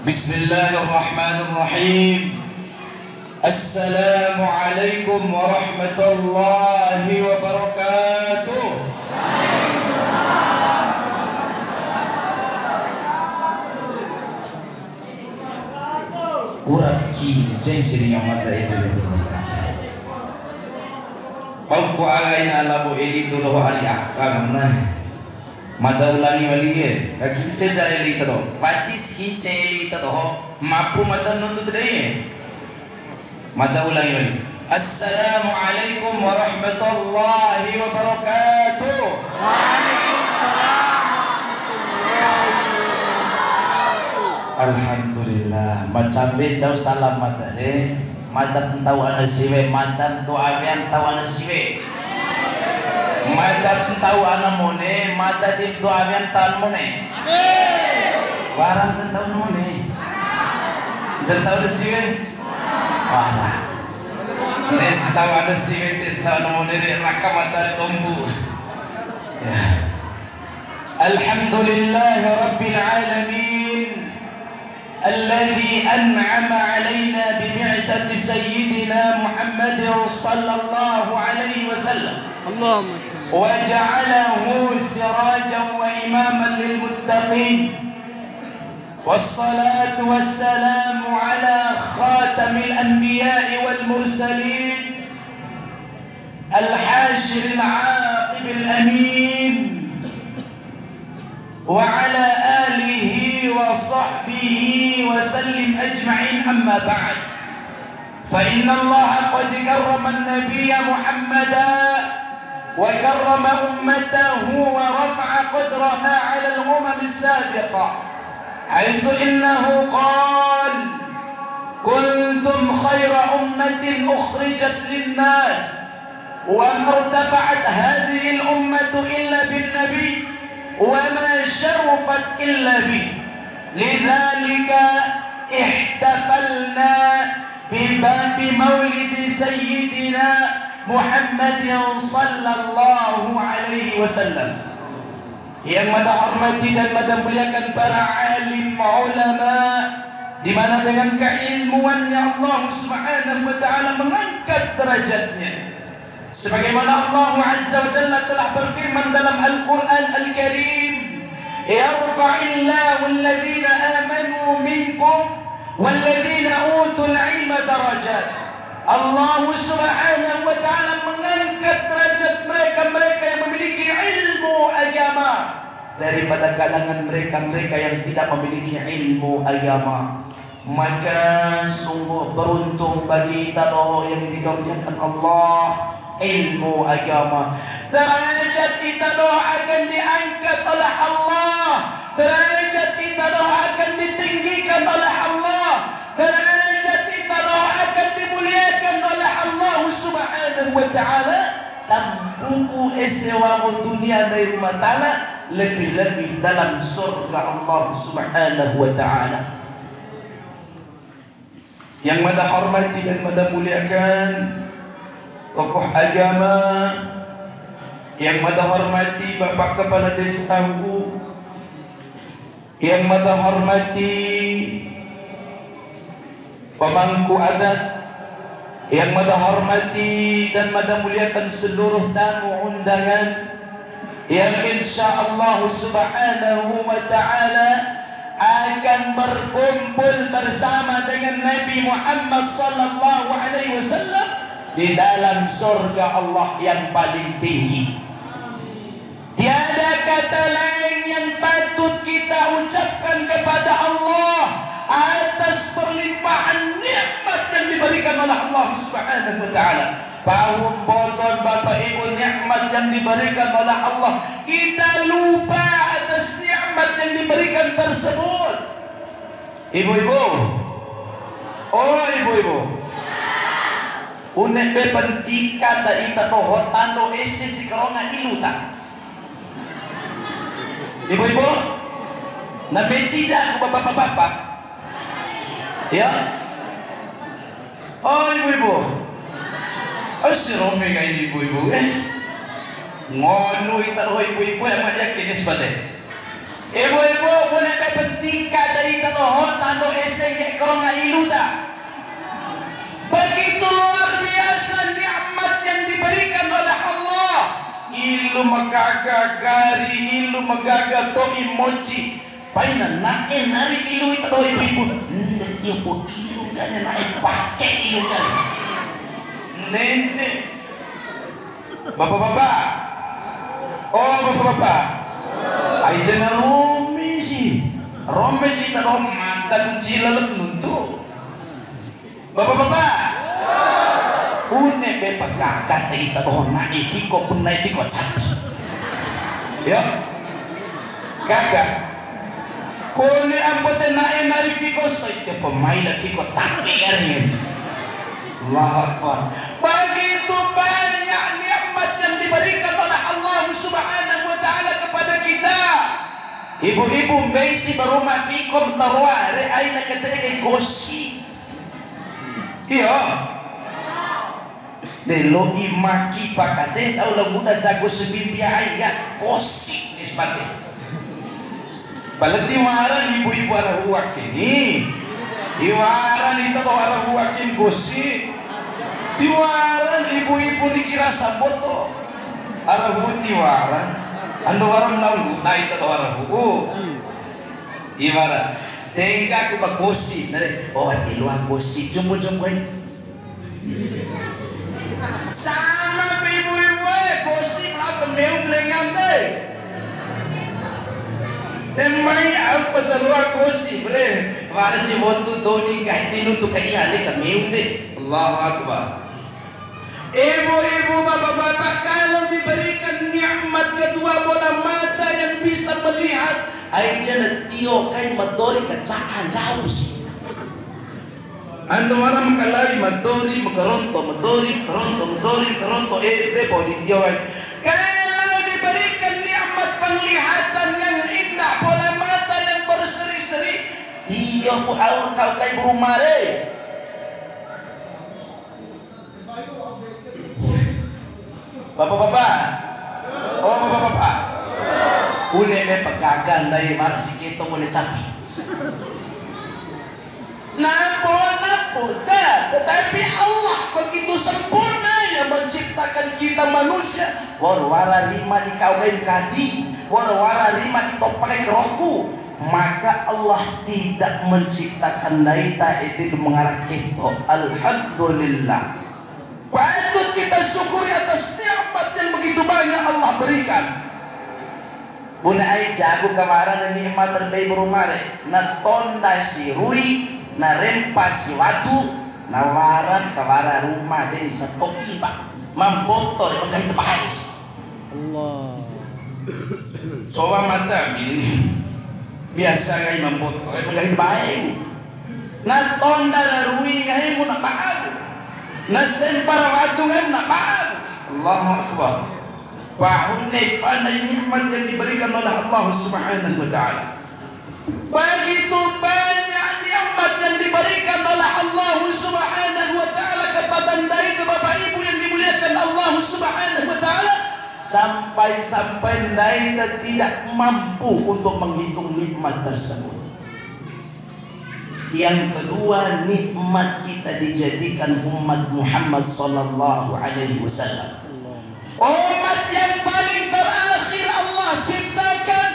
Bismillahirrahmanirrahim. Assalamualaikum warahmatullahi wabarakatuh. Kurang kinceng sini yang mata itu bau ku alain ala bu eli tu loh hari akam nah mata ulangi wali ye kinceng jaya eli tu patis kinceng eli tu mapu mata nutut deh mata ulangi wali. Assalamualaikum warahmatullahi wabarakatuh. Alhamdulillah macam jauh salam mata deh madam tahu ana siwe madam tu abian tahu ana siwe madam tahu ana mone madam tu abian tahu mone warang tahu mone dan tahu ana siwe warang nes tahu ana siwe tes tahu ana mone raka mata kombu ya. Alhamdulillah rabbil alamin الذي أنعم علينا ببعثة سيدنا محمد صلى الله عليه وسلم وجعله سراجا وإماما للمتقين والصلاة والسلام على خاتم الأنبياء والمرسلين الحاشر العاقب الأمين وعلى آله وصحبه وسلم أجمعين. أما بعد فإن الله قد كرم النبي محمدا وكرم أمته ورفع قدرها على الأمم السابقة حيث إنه قال كنتم خير أمة أخرجت للناس وما ارتفعت هذه الأمة إلا بالنبي وما شرفت إلا به لذلك احتفلنا بمولد سيدنا محمد صلى الله عليه وسلم. Yang mada hormati dan mada muliakan para alim ulama, di mana dengan keilmuannya Allah Subhanahu wa taala mengangkat derajatnya. Sebagaimana Allah Azza wa Jalla telah berfirman dalam Al-Quran Al-Karim, yarfa'illahu alladhina amanu minkum walladhina utul ilma darajat. Allah Subhanahu wa ta'ala mengangkat derajat mereka yang memiliki ilmu agama daripada kalangan mereka yang tidak memiliki ilmu agama. Maka sungguh beruntung bagi kita yang dikaruniakan Allah ilmu agama. Derajat kita akan diangkat oleh Allah, derajat kita akan ditinggikan oleh Allah, derajat kita akan dimuliakan oleh Allah Subhanahu wa ta'ala. Tampuku esewa dunia dari rumah ta'ala, lebih-lebih dalam surga Allah Subhanahu wa ta'ala. Yang mada hormati dan mada muliakan tokoh agama, yang mada hormati Bapak Kepala Desa Tangguh, yang mada hormati pemangku adat, yang mada hormati dan mada muliakan seluruh tamu undangan yang insyaallah Subhanahu wa ta'ala akan berkumpul bersama dengan Nabi Muhammad sallallahu alaihi wasallam di dalam surga Allah yang paling tinggi. Tiada kata lain yang patut kita ucapkan kepada Allah atas perlimpahan nikmat yang diberikan oleh Allah Subhanahu wa ta'ala. Pahum boton Bapak Ibu nikmat yang diberikan oleh Allah, kita lupa atas nikmat yang diberikan tersebut. Ibu-ibu, oh ibu-ibu, unek be pentika da ita to hotando ese si karonga iluta. Ibu-ibu, na mecija ko bapak-bapak. Ya. Oh ibu-ibu. Asiro me kay ibu-ibu ngono ita ho ibu-ibu ama dia kinis pate. Ibu-ibu boleh penting dari tatohon tando eseng ke kerong iluda. Begitu luar biasa nikmat yang diberikan oleh Allah. Ilu magagagari, ilu magaga to emoji. Paina nae nari ilu itu to ibu-ibu. Nde dia po ilu kan nae pakai ilu kan. Nende. Bapak-bapak. Oh bapak-bapak. Ay dyan Romi si tato mata kunci lalap nunto. Bapak-bapak une be pagkaka ita ko na ifiko pun na ifiko capi. Yo gaga kone ambote na enarifiko so ite pemaila fiko tapi garingin. Allahu Akbar. Begitu banyak nikmat yang diberikan oleh Allah Subhanahu wa taala kepada kita. Ibu-ibu besi barumah fikom tarware ay nakatege gosi. Iya. Delo imaki pakades aula muda jago sebintia ay ya gosi nispate. Balati waran ibu-ibu arahuak ini. Iwaran itu arahuakin gosi. Tiwaran ibu-ibu dikira saboto arahu tiwaran ando waram nanggu naik atau arahu iwaran tengka ku bagosi nare oh di luar gosi jumbo-jumbo sama ibu-ibu gosi apa meum lengam deh temai apa terluar gosi bre warisi wontu doni ngai tinuntuk kaya ale meum deh. Allahu Akbar. Ibu-ibu, bapak-bapak, kalau diberikan nikmat kedua bola mata yang bisa melihat, ay jangan tio kay madori kacaan jauh sih. Ando orang kalari madori karonto depo di tio. Kalau diberikan nikmat penglihatan yang indah bola mata yang berseri-seri, tio ku aur kau kay burumare. Bapak-bapak, oh bapak-bapak, boleh be pagagan dari marsi kita boleh capi. Napo dah, tetapi Allah begitu sempurnanya menciptakan kita manusia. Warwara lima di kawain kadi, warwara lima di topai keroku. Maka Allah tidak menciptakan daita itu mengarah kita. Alhamdulillah. Patut kita syukuri atas nikmat yang begitu banyak Allah berikan. Buna ay jago kamaran ni nikmat terbaik berumare. Na tonda si rui, na rempas si watu, na waran kawara rumah dari sa toiba. Mambotor pagkahit bahayos. Allah. Coba mata ini. Biasa ngay mambotor pagkahit bahayos. Na tonda na rui ngay mo na bahago. Nasen para watu kan nak paham. Allahu Akbar. Bahun nikmat yang diberikan oleh Allah Subhanahu wa taala. Begitu banyak nikmat yang diberikan oleh Allah Subhanahu wa taala kepada anda Bapak Ibu yang dimuliakan Allah Subhanahu wa taala, sampai-sampai anda tidak mampu untuk menghitung nikmat tersebut. Yang kedua, nikmat kita dijadikan umat Muhammad sallallahu alaihi wasallam. Umat yang paling terakhir Allah ciptakan,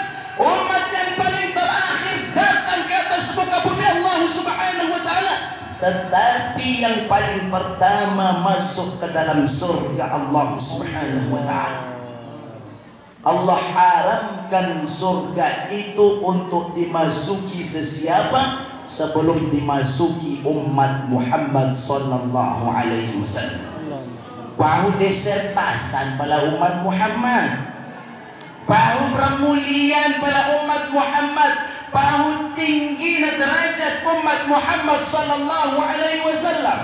umat yang paling terakhir datang ke atas muka bumi Allah Subhanahu wa taala, tetapi yang paling pertama masuk ke dalam surga Allah Subhanahu wa taala. Allah haramkan surga itu untuk dimasuki sesiapa sebelum dimasuki umat Muhammad sallallahu alaihi wasallam. Bahu desertasan pada umat Muhammad, bahu permulian pada umat Muhammad, bahu tinggi derajat umat Muhammad sallallahu alaihi wasallam.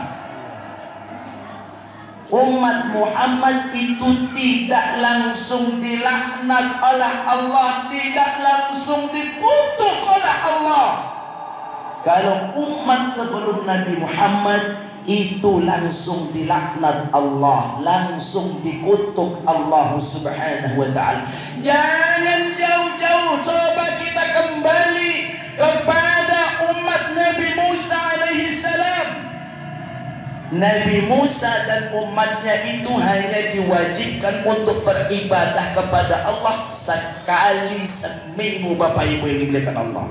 Umat Muhammad itu tidak langsung dilaknat oleh Allah, tidak langsung dikutuk oleh Allah. Kalau umat sebelum Nabi Muhammad itu langsung dilaknat Allah, langsung dikutuk Allah Subhanahu wa taala. Jangan jauh-jauh, coba kita Nabi Musa dan umatnya itu hanya diwajibkan untuk beribadah kepada Allah sekali seminggu, Bapak Ibu yang dimuliakan Allah.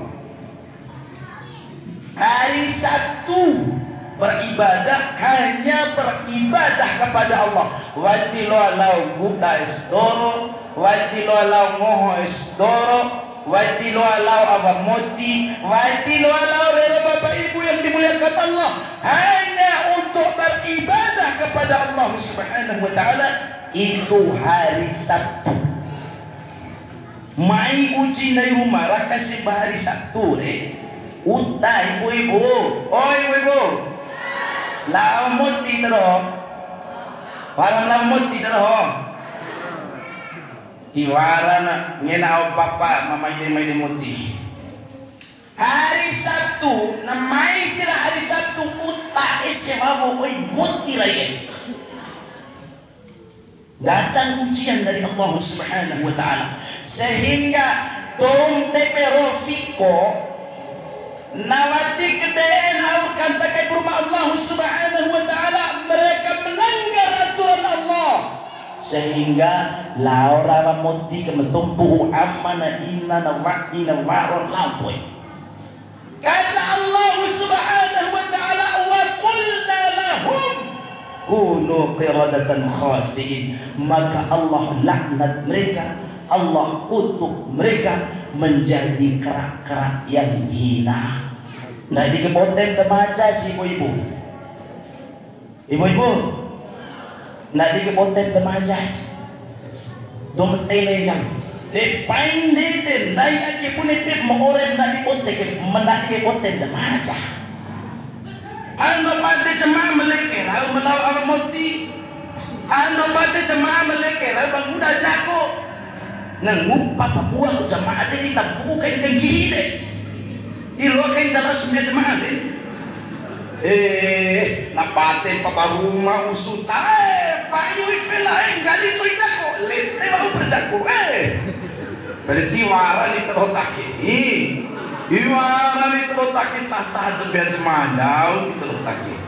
Hari Sabtu beribadah, hanya beribadah kepada Allah. Watilo alau guda esdoro, watilo alau ngoho esdoro, watilo alau abamoti, watilo alau rera, Bapak Ibu yang dimuliakan Allah, hanya untuk beribadah kepada Allah Subhanahu wa ta'ala. Itu hari Sabtu. Mai uji na rumah rakasi bahari Sabtu uta ibu-ibu, oh ibu-ibu, lamut di terong, warang lamut di terong, iwarana ngena papa mama ide muti. Hari Sabtu, namai sila hari Sabtu uta esemamu oi muti lagi. Datang ujian dari Allah Subhanahu wa ta'ala, sehingga tom teperofiko nawati kedeen aurkan takai rumah Allah Subhanahu wa ta'ala, mereka melanggar aturan Allah, sehingga laura moti kemetumpu amana inna nawa'ina wa'ron lampoi. Kata Allah Subhanahu wa ta'ala, wa qulna lahum kunu qiradatan khasiin, maka Allah laknat mereka, Allah kutuk mereka menjadi kerak-kerak yang hina. Nah di keboten temaca si ibu-ibu, ibu-ibu, nah di keboten temaca dometele jang depain deden nai ake punya pip mengorem nak di boten menak di keboten temaca. Anda pada jemaah melekeh lalu melau apa moti, anda pada jemaah melekeh lalu bangunan jago ngumpa Papua jemaah ini tabukan kan gile ilokain dalam semua jemaah napatin papa rumah usuta payu ifela gali coy jago lete baru berjago berarti waran itu rotakin iwaran itu rotakin caca sembilan jemaah jauh itu rotakin.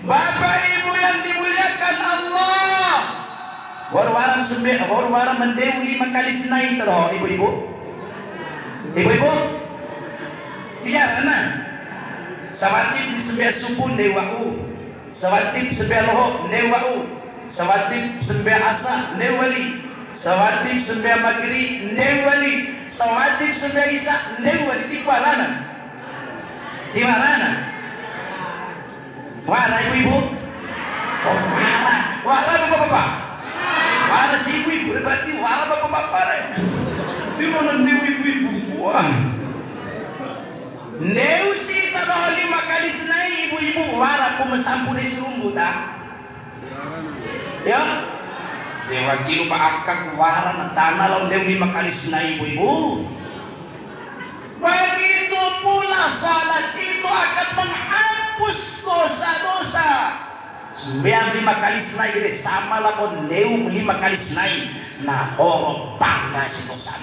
Bapak Ibu yang dimuliakan Allah, warwaram sembilan, warwaram mendew 5 kali senai terus ibu-ibu, ibu-ibu, dia mana? Sawatip sembilan subuh dewau, sawatip sembilan lohok dewau, sawatip sembilan asa dewali, sawatip sembilan maghrib dewali, sawatip sembilan isya dewali. Di mana? Di mana? Wara ibu-ibu? Oh wara bapak-bapak. Wara si ibu-ibu berarti wara bapak-bapak. Di mana ibu-ibu buah? Neu si tadah 5 kali senai ibu-ibu wara pun mesampu di serumbu tak? Ya? Dewa kilo pak akak wara na tanah lawan neu 5 kali senai ibu-ibu. Begitu pula salat itu akan menghapus dosa-dosa. 5 kali senai ini sama lah pun neu 5 kali senai. Nah horong bangga si dosa.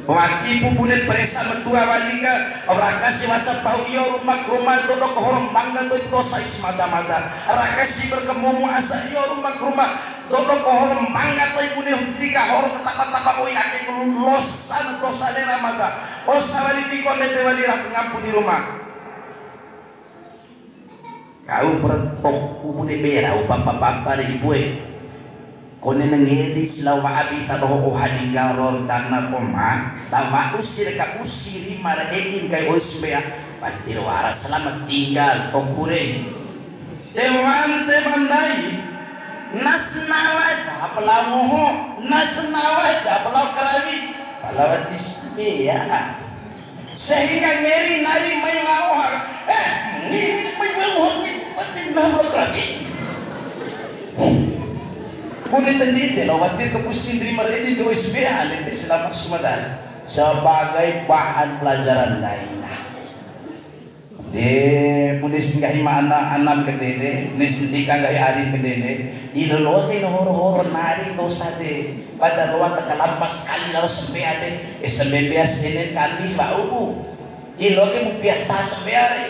Waktu pupunet presa mentua waliga orang kasih macam bau iyo rumah dodok horong bangga tu dosa isi mata-mata. Orang kasih berkemumu asa iyo rumah dodok horong bangga tu punya ketika horong tapak-tapak oi akan losan dosa lera mata. Osa wali pikon lete wali rah pengampu di rumah. Kau bertok kubune berau bapak-bapak ibu kone nangedi silaw maabi tadoho o halinggaror tanah poma tawa usir ka usiri mara edin kay osbea patirwara selamat tinggal tokure teman nai nasnawaja pelawoho nasnawaja pelaw karawi palawat disbea sehingga ngeri nari may ngawar ini may ngawar itu patin nama karawi punit tendite lawatir kepusin dari mereka itu SBA nanti selamat sumadar sebagai bahan pelajaran lain. Punis nggak mana anam kedede, punis nikah nggak hari kedede, ilolo kayak horo-horo nari dosa de, pada luar terkelampas sekali lalu SBA de, SBA Senin Kamis bau, ilo kayak biasa SBA de,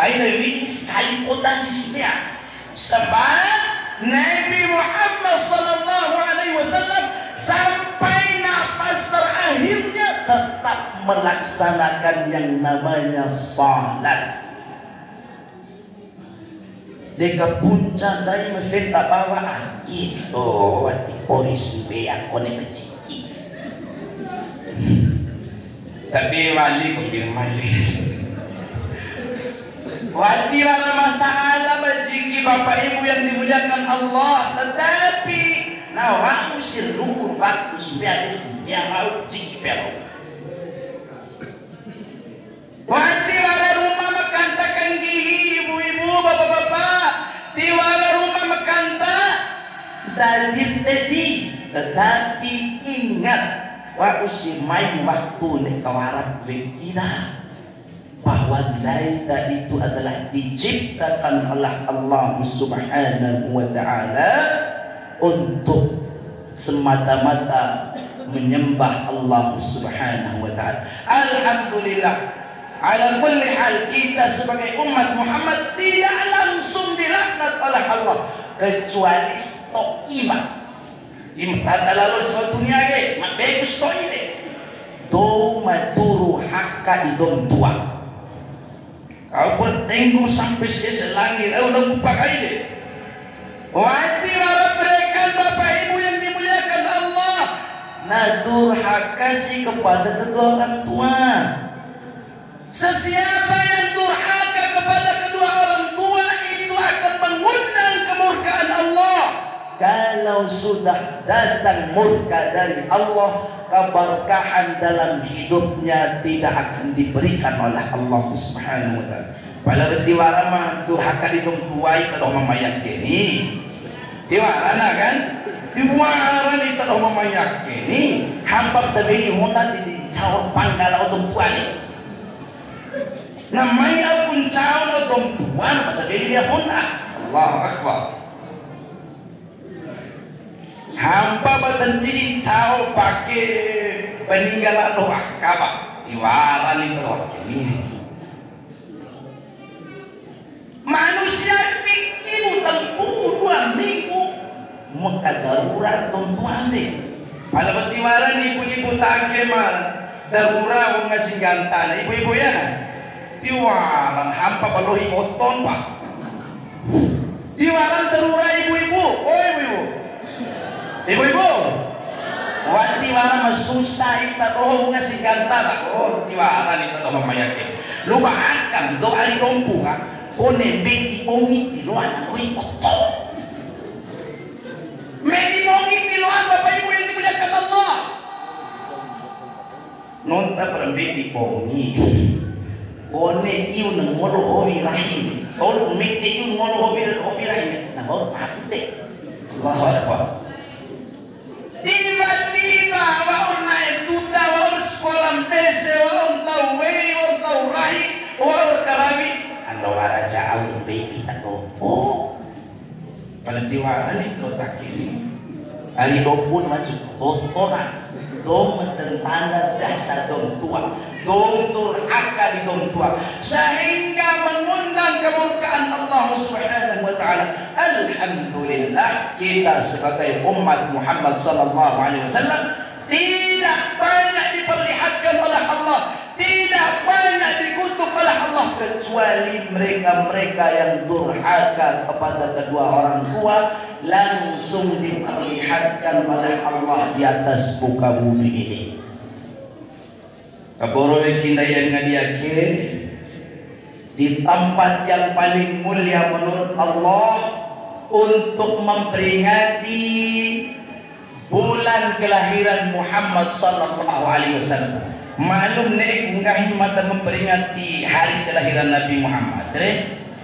Ay nawin sekali potasi siya. Sebab Nabi Muhammad sallallahu alaihi wasallam sampai nafas terakhirnya tetap melaksanakan yang namanya salat. Deka puncak dari mefenta bawa aki. Oh, di polis beak kone beciki. Tapi wali kok bilang mali. Wali mana masalah beciki bapak ibu yang dimuliakan Allah. Tetapi nawau sirrukur waktu sebiadis yang mau beciki pero. Wali mana rumah makantakan gigi ibu-ibu bapak-bapak. Tiwala rumah makanta dalim tadi. Tetapi ingat wa usimai waktu ni kawarat kita bahwa laita itu adalah diciptakan oleh Allah Subhanahu wa ta'ala untuk semata-mata menyembah Allah Subhanahu wa ta'ala. Alhamdulillah, ala kulli hal kita sebagai umat Muhammad tidak langsung dilaknat oleh Allah kecuali stok iman. Iman tata lalu sebab dunia ke bagus stok ini do maturu hakka idom tua. Kau bertenggung sampai selangit, udah lupa ini. Wati para berikan bapak ibu yang dimuliakan Allah, nadur hakasi kepada kedua orang tua. Sesiapa yang durhaka kepada kedua orang tua itu akan mengundang kemurkaan Allah. Kalau sudah datang murka dari Allah, keberkahan dalam hidupnya tidak akan diberikan oleh Allah Subhanahu wa ta'ala. Pada tiwara mah durhaka di tumtuai kalau mamayak kini. Tiwara na kan? Tiwara ni kalau mamayak kini. Hampap tabili hona di cawan panggala tumtuai. Namanya pun cawan tumtuan pada beli dia hona. Allahu Akbar. Hampa batan sini caw pakai peninggalan doa kaba tiwara ni doa ini. Manusia fikir tempuh 2 minggu maka darurat tontuan deh. Pada petiwaran ibu-ibu take mah darurat ngasih gantana ibu-ibu ya. Tiwaran hampa balohi oton pak. Tiwaran darurat ibu-ibu, oh ibu-ibu. Ibu-ibu, wati mana masusah ita doh ngasih gantana. Oh, tiwara ita doh mamayake. Lupa akan doa li dompu ka. Kone beki bongi tiluan loi oto. Meki bongi tiluan bapak ibu yang dimuliakan Allah. Nonta perembeki bongi. Kone iu nang molo hobi rahim. Tolu meki iu molo hobi rahim. Nang molo afute. Allahu Akbar. Tiba-tiba waor naik duta, waor sekolah bese, waor tau wei, waor tau rahi, waor karabi. Ando waraja awin baby tato. Oh, pada tiwara ni lotak ini. Hari dopun macam totoran, dom tentanda jasa dom tua, dom turaka di dom tua, sehingga mengundang kemurkaan Allah Subhanahu wa ta'ala. Alhamdulillah kita sebagai umat Muhammad sallallahu alaihi wasallam tidak banyak diperlihatkan oleh Allah, tidak banyak dikutuk oleh Allah kecuali mereka-mereka yang durhaka kepada kedua orang tua langsung diperlihatkan oleh Allah di atas muka bumi ini. Kaboro kita yang ngadiake di tempat yang paling mulia menurut Allah untuk memperingati bulan kelahiran Muhammad sallallahu alaihi wasallam. Malum nek unggah mata memperingati hari kelahiran Nabi Muhammad.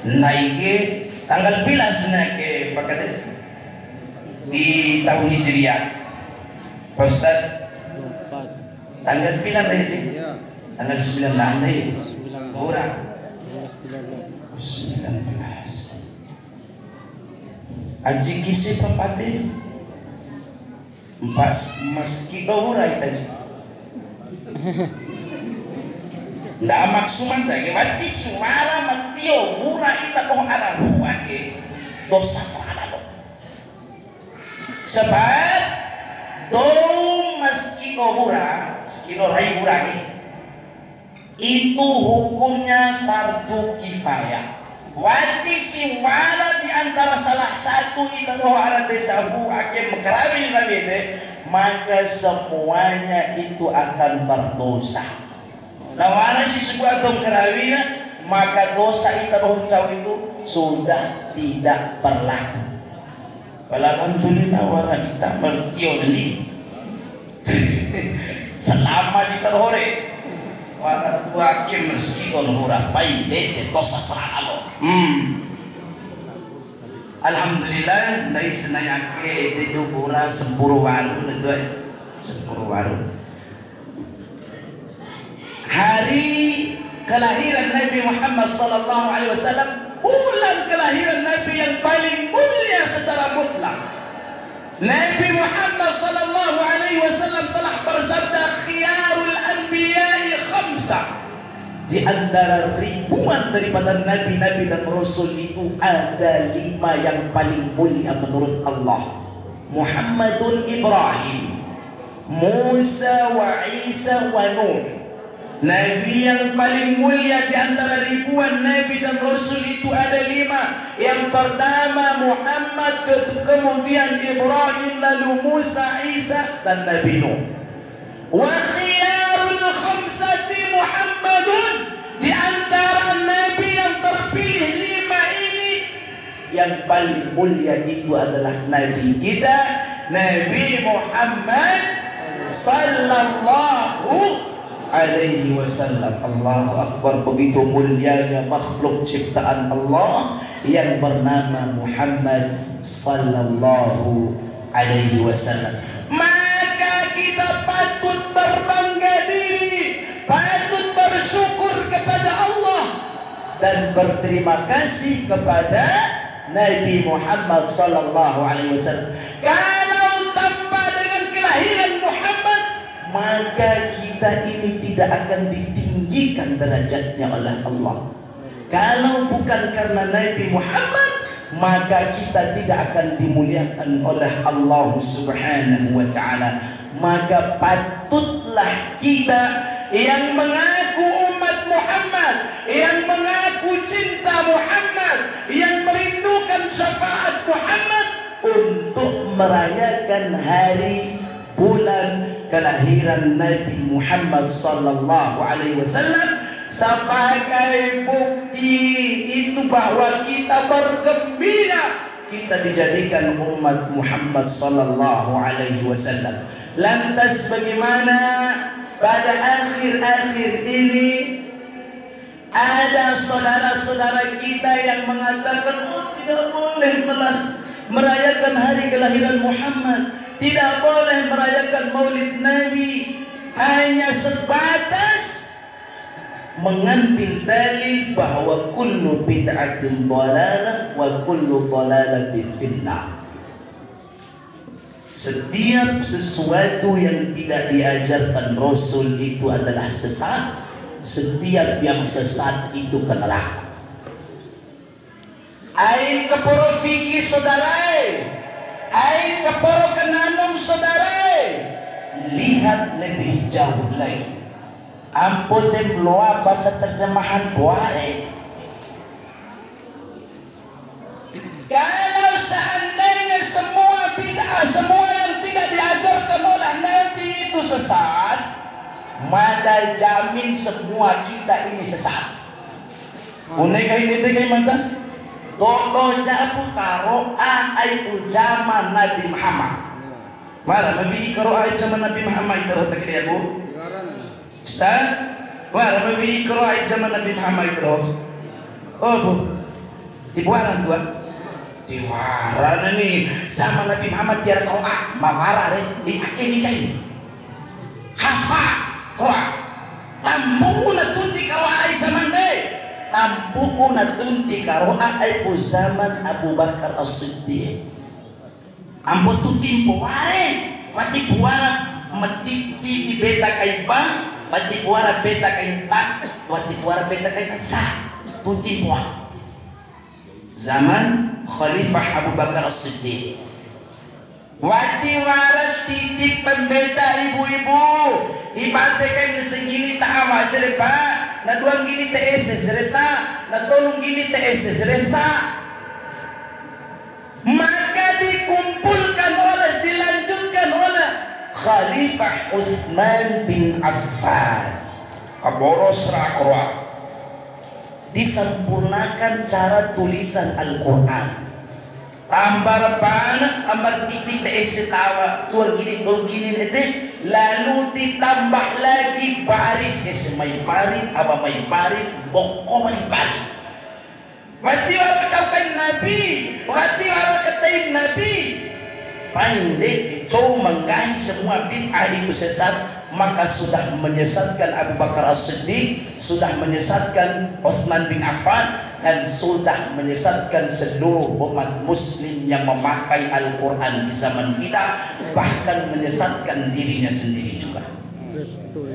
Naike tanggal bilas nake pakates di tahun Hijriah. Ustaz tanggal bilang aja. Tanggal 9 nanti. Kurang 19. Aji kisi pempati 4 meski urai tadi. nda maksuman dagi mati simara matio fura ita toh arabu ake dosa salah lo sebab dong meski dohura meski dorai hurani itu hukumnya fardu kifayah. Wati simara di antara salah satu ita doh ara desabu akan mengkerabi nabi maka semuanya itu akan berdosa. Nah, si sebuah dong kerawina maka dosa ita doh caw itu sudah tidak berlaku. Alhamdulillah wara ita mertio ni. Selama di terhore wara tua ke meski don hura pai de dosa saralo. Alhamdulillah dari senayake de hura sempuru waru negoi sempuru waru. Hari kelahiran Nabi Muhammad sallallahu alaihi wasallam, bulan kelahiran Nabi yang paling mulia secara mutlak. Nabi Muhammad sallallahu alaihi wasallam telah bersabda khiyarul anbiya'i khamsa. Di antara ribuan daripada nabi-nabi dan rasul itu ada 5 yang paling mulia menurut Allah. Muhammadun Ibrahim, Musa wa Isa wa Nuh. Nabi yang paling mulia di antara ribuan nabi dan rasul itu ada 5. Yang pertama Muhammad, kemudian Ibrahim, lalu Musa, Isa dan Nabi Nuh. Wa khiyarul khamsati Muhammadun, di antara nabi yang terpilih 5 ini yang paling mulia itu adalah nabi kita Nabi Muhammad sallallahu alaihi wasallam. Allahu akbar, begitu mulianya makhluk ciptaan Allah yang bernama Muhammad sallallahu alaihi wasallam. Maka kita patut berbangga diri, patut bersyukur kepada Allah dan berterima kasih kepada Nabi Muhammad sallallahu alaihi wasallam. Kalau tanpa dengan kelahiran Muhammad, maka kita ini tidak akan ditinggikan derajatnya oleh Allah. Kalau bukan karena Nabi Muhammad, maka kita tidak akan dimuliakan oleh Allah Subhanahu wa ta'ala. Maka patutlah kita yang mengaku umat Muhammad, yang mengaku cinta Muhammad, yang merindukan syafaat Muhammad, untuk merayakan hari bulan kelahiran Nabi Muhammad sallallahu alaihi wasallam sebagai bukti itu bahwa kita bergembira kita dijadikan umat Muhammad sallallahu alaihi wasallam. Lantas bagaimana pada akhir-akhir ini ada saudara-saudara kita yang mengatakan tidak boleh merayakan hari kelahiran Muhammad, tidak boleh merayakan maulid Nabi, hanya sebatas mengambil dalil bahwa kullu bid'atin dhalalah wa kullu dhalalatin finnar. Setiap sesuatu yang tidak diajarkan Rasul itu adalah sesat. Setiap yang sesat itu ke neraka. Ain keporo fikih saudara, ain keporo kenanum saudara, lihat lebih jauh lagi. Ampun temloa baca terjemahan Buare. Kalau seandainya semua bid'ah, semua yang tidak diajarkan oleh Nabi itu sesat, maka jamin semua kita ini sesat. Unai ini tegai mata. Todo jabu karo ai ujaman Nabi Muhammad. Mara mabi karo ai zaman Nabi Muhammad itu tak bu. Ustaz, mara mabi karo ai zaman Nabi Muhammad itu. Oh bu, tibuaran tuan. Tiwaran ini sama Nabi Muhammad tiara kau mawara di akhir nikah. Hafa kau tampu na tunti kau ai zaman deh. Tampu na tunti karo ai zaman Abu Bakar As-Siddiq. Ampo tu timpo ware, pati puara matiti di beta kay ba, pati puara beta kay tak, pati puara beta kay sa, tunti puara. Zaman Khalifah Abu Bakar As-Siddiq. Wati warat titip pembeda ibu-ibu, ibate kay nasingili taama serta, na duang gini ese serta, na tolong gini ese serta. Maka dikumpulkan oleh, dilanjutkan oleh Khalifah Utsman bin Affan. Kaboros rakwa. Disempurnakan cara tulisan Al-Quran. Tambar banget amat titik ese tawa tuang gini nete, lalu ditambah lagi baris ese may barin apa may barin boko may barin. Wati wala kau kay Nabi, wati wala katay Nabi. Pandai coba menggahi semua bid'ah itu sesat, maka sudah menyesatkan Abu Bakar As-Siddiq, sudah menyesatkan Utsman bin Affan, dan sudah menyesatkan seluruh umat muslim yang memakai Al-Quran di zaman kita, bahkan menyesatkan dirinya sendiri juga.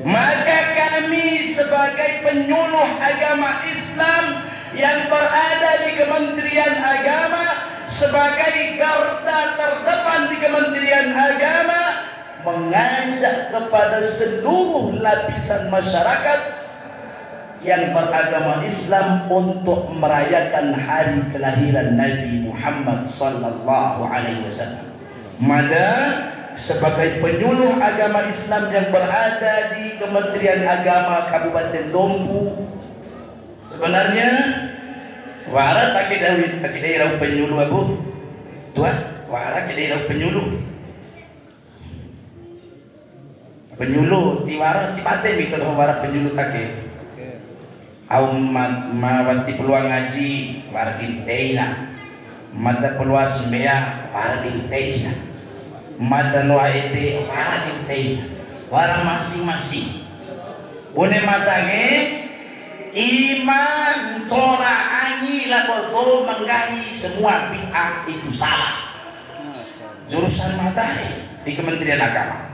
Maka kami sebagai penyuluh agama Islam yang berada di Kementerian Agama, sebagai garda terdepan di Kementerian Agama, mengajak kepada seluruh lapisan masyarakat yang beragama Islam untuk merayakan hari kelahiran Nabi Muhammad sallallahu alaihi wasallam. Maka sebagai penyuluh agama Islam yang berada di Kementerian Agama Kabupaten Dompu, sebenarnya wara tak daerah penyuluh abu tua wara daerah penyuluh tiwara tipate mi kalau wara penyuluh take au mawati peluang ngaji wara dinteina mata peluang semea wara dinteina mata loa ete wara dinteina wara masing-masing bune matange iman cora angi laboto menggahi semua bid'ah itu salah. Jurusan matahari di Kementerian Agama.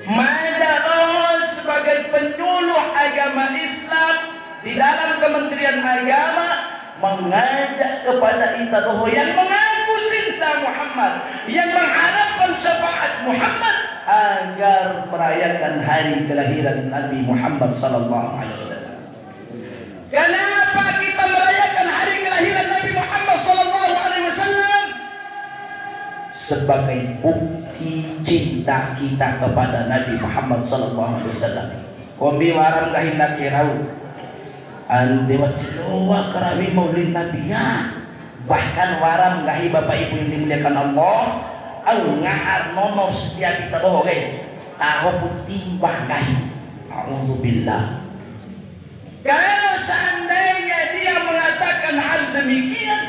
Madalah sebagai penyuluh agama Islam di dalam Kementerian Agama mengajak kepada kita yang mengaku cinta Muhammad, yang mengharapkan syafaat Muhammad agar merayakan hari kelahiran Nabi Muhammad sallallahu alaihi wasallam. Kenapa kita merayakan hari kelahiran Nabi Muhammad sallallahu alaihi wasallam? Sebagai bukti cinta kita kepada Nabi Muhammad sallallahu alaihi wasallam. Kombi warang kahindak kirau. Ande watilowa karawi maulid Nabi ya. Bahkan waram gahi Bapak Ibu yang dimuliakan Allah, au ngahar nomor setiap kita doh tahu putih gahi. Auzubillah. Kalau seandainya dia mengatakan hal demikian,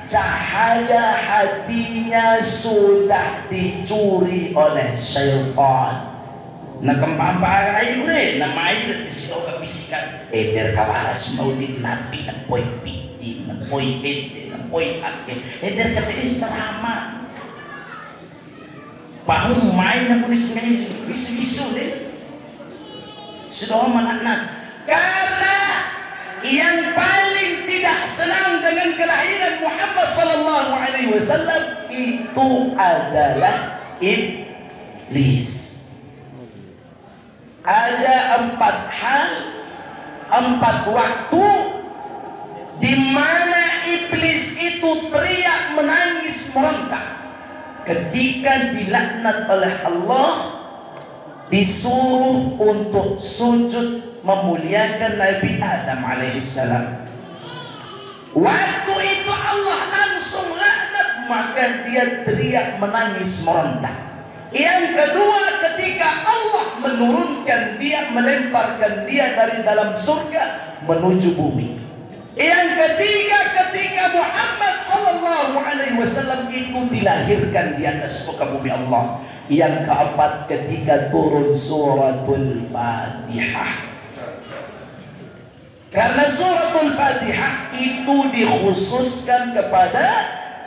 cahaya hatinya sudah dicuri oleh syaitan. Nah kembang-bangay gue, namanya disilaw kabisikan. Eder kawaras maulid Nabi, napoy piti, napoy ete, napoy ake. Eder katilis ceramah. Pahung main na kunis ngayon, isu-isu deh. Sudah mana-nak. Karena yang paling tidak senang dengan kelahiran Muhammad sallallahu alaihi wasallam itu adalah iblis. Ada 4 hal, 4 waktu di mana iblis itu teriak menangis meronta ketika dilaknat oleh Allah, disuruh untuk sujud memuliakan Nabi Adam alaihissalam. Waktu itu Allah langsung laknat, maka dia teriak menangis meronta. Yang kedua, ketika Allah menurunkan dia, melemparkan dia dari dalam surga menuju bumi. Yang ketiga, ketika Muhammad sallallahu alaihi wasallam itu dilahirkan di atas muka bumi Allah. Yang keempat, ketika turun suratul Fatihah. Karena suratul Fatihah itu dikhususkan kepada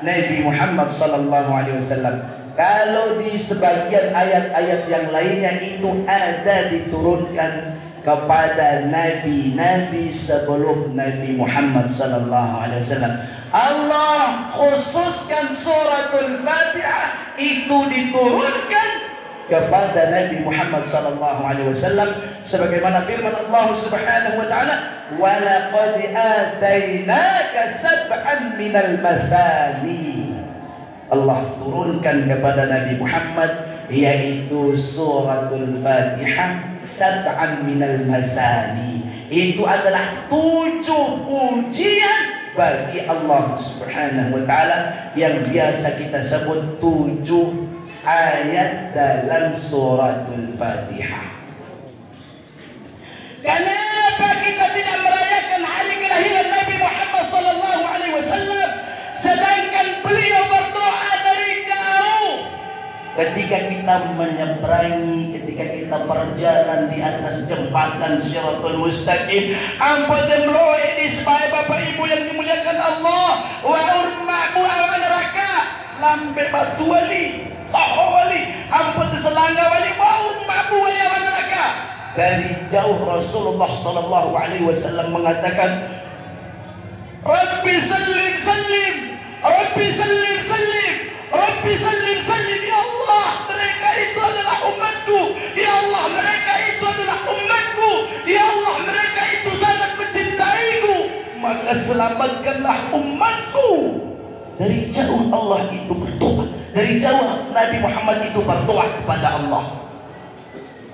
Nabi Muhammad sallallahu alaihi wasallam. Kalau di sebagian ayat-ayat yang lainnya itu ada diturunkan kepada nabi-nabi sebelum Nabi Muhammad sallallahu alaihi wasallam. Allah khususkan suratul Fatihah itu diturunkan kepada Nabi Muhammad sallallahu alaihi wasallam sebagaimana firman Allah Subhanahu wa taala, "Wa laqad atainaka sab'an minal mathani." Allah turunkan kepada Nabi Muhammad yaitu suratul Fatihah sab'an minal mathani. Itu adalah 7 pujian bagi Allah Subhanahu wa taala yang biasa kita sebut 7 ayat dalam suratul Fatihah. Kenapa kita tidak merayakan hari kelahiran Nabi Muhammad sallallahu alaihi wasallam sedangkan beliau berdoa dari jauh? Ketika kita menyeberangi, ketika kita berjalan di atas jembatan Shiratul Mustaqim, ampun meloe ini sebagai Bapak Ibu yang dimuliakan Allah, wa urmaku awan neraka, lambe batu wali, tahu wali, ampun selangga wali, wa urmaku wali awan neraka. Dari jauh Rasulullah sallallahu alaihi wasallam mengatakan, Rabbi sallim sallim, Rabbi sallim sallim, Rabbi sallim sallim. Ya Allah, mereka itu adalah umatku. Ya Allah, mereka itu adalah umatku. Ya Allah, mereka itu sangat mencintaiku. Maka selamatkanlah umatku. Dari jauh Allah itu berdoa. Dari jauh Nabi Muhammad itu berdoa kepada Allah.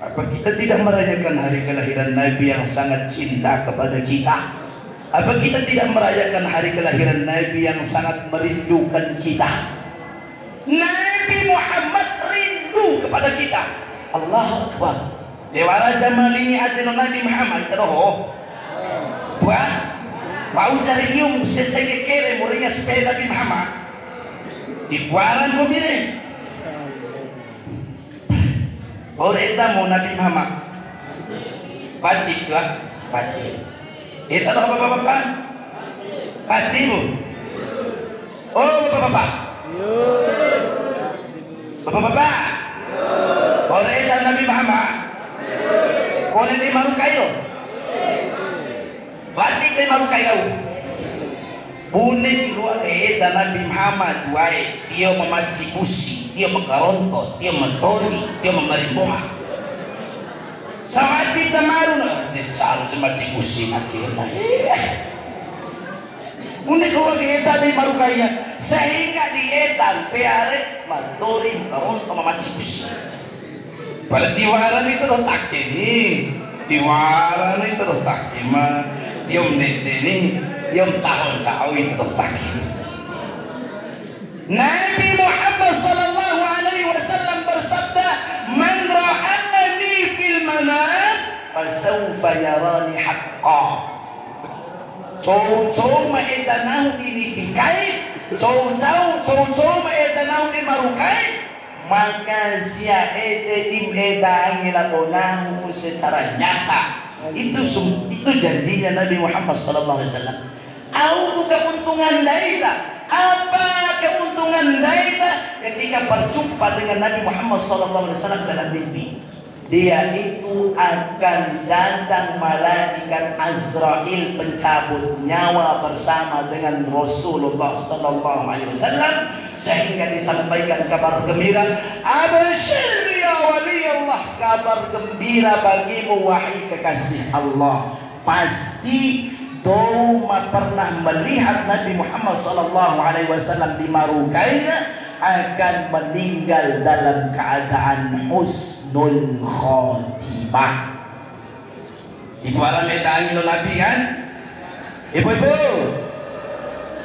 Apa kita tidak merayakan hari kelahiran Nabi yang sangat cinta kepada kita? Apa kita tidak merayakan hari kelahiran Nabi yang sangat merindukan kita? Nabi Muhammad rindu kepada kita. Allahu Akbar. Dewara jamali adil Nabi Muhammad teroh. Buat mau cari iung sesege kere murinya sepeda Nabi Muhammad. Dibuaran pemire. Oreta mau Nabi Muhammad. Batik lah, batik. Itu ada bapak-bapak? Batik bu. Oh bapak-bapak. Bapak-bapak, boleh dan Nabi Muhammad, boleh di marukai lo, batik di marukai lo, boleh di luar dan Nabi Muhammad tuai, dia memaci busi, dia mengkarontot, dia mentori, dia memarimbunga. Sama kita maru na, dia cari memaci busi makin. Unik keluar kita di marukainya sehingga di etan peare matori karon sama macikus. Pada tiwaran itu letak ini, tiwaran itu letak ima, tiom neteni, tiom tahun cau itu letak ini. Nabi Muhammad sallallahu alaihi wasallam bersabda, "Man ra'ani fil manam, fasawfa yarani haqqan." Cow-cow maedanau dinifikai, cow-cow maedanau di marukai, maka sia ede dim edangi lakonahu secara nyata. Itu janjinya Nabi Muhammad sallallahu alaihi wasallam. Au keuntungan daita. Apa keuntungan daita ketika berjumpa dengan Nabi Muhammad sallallahu alaihi wasallam dalam mimpi? Dia itu akan datang malaikat Azrail pencabut nyawa bersama dengan Rasulullah sallallahu alaihi wasallam sehingga disampaikan kabar gembira, "Absyir ya wali Allah, kabar gembira bagimu wahai kekasih Allah." Pasti Doma pernah melihat Nabi Muhammad sallallahu alaihi wasallam di Marukaina akan meninggal dalam keadaan husnul khotimah. Ibu alam edangi lo Nabi kan? Ibu-ibu,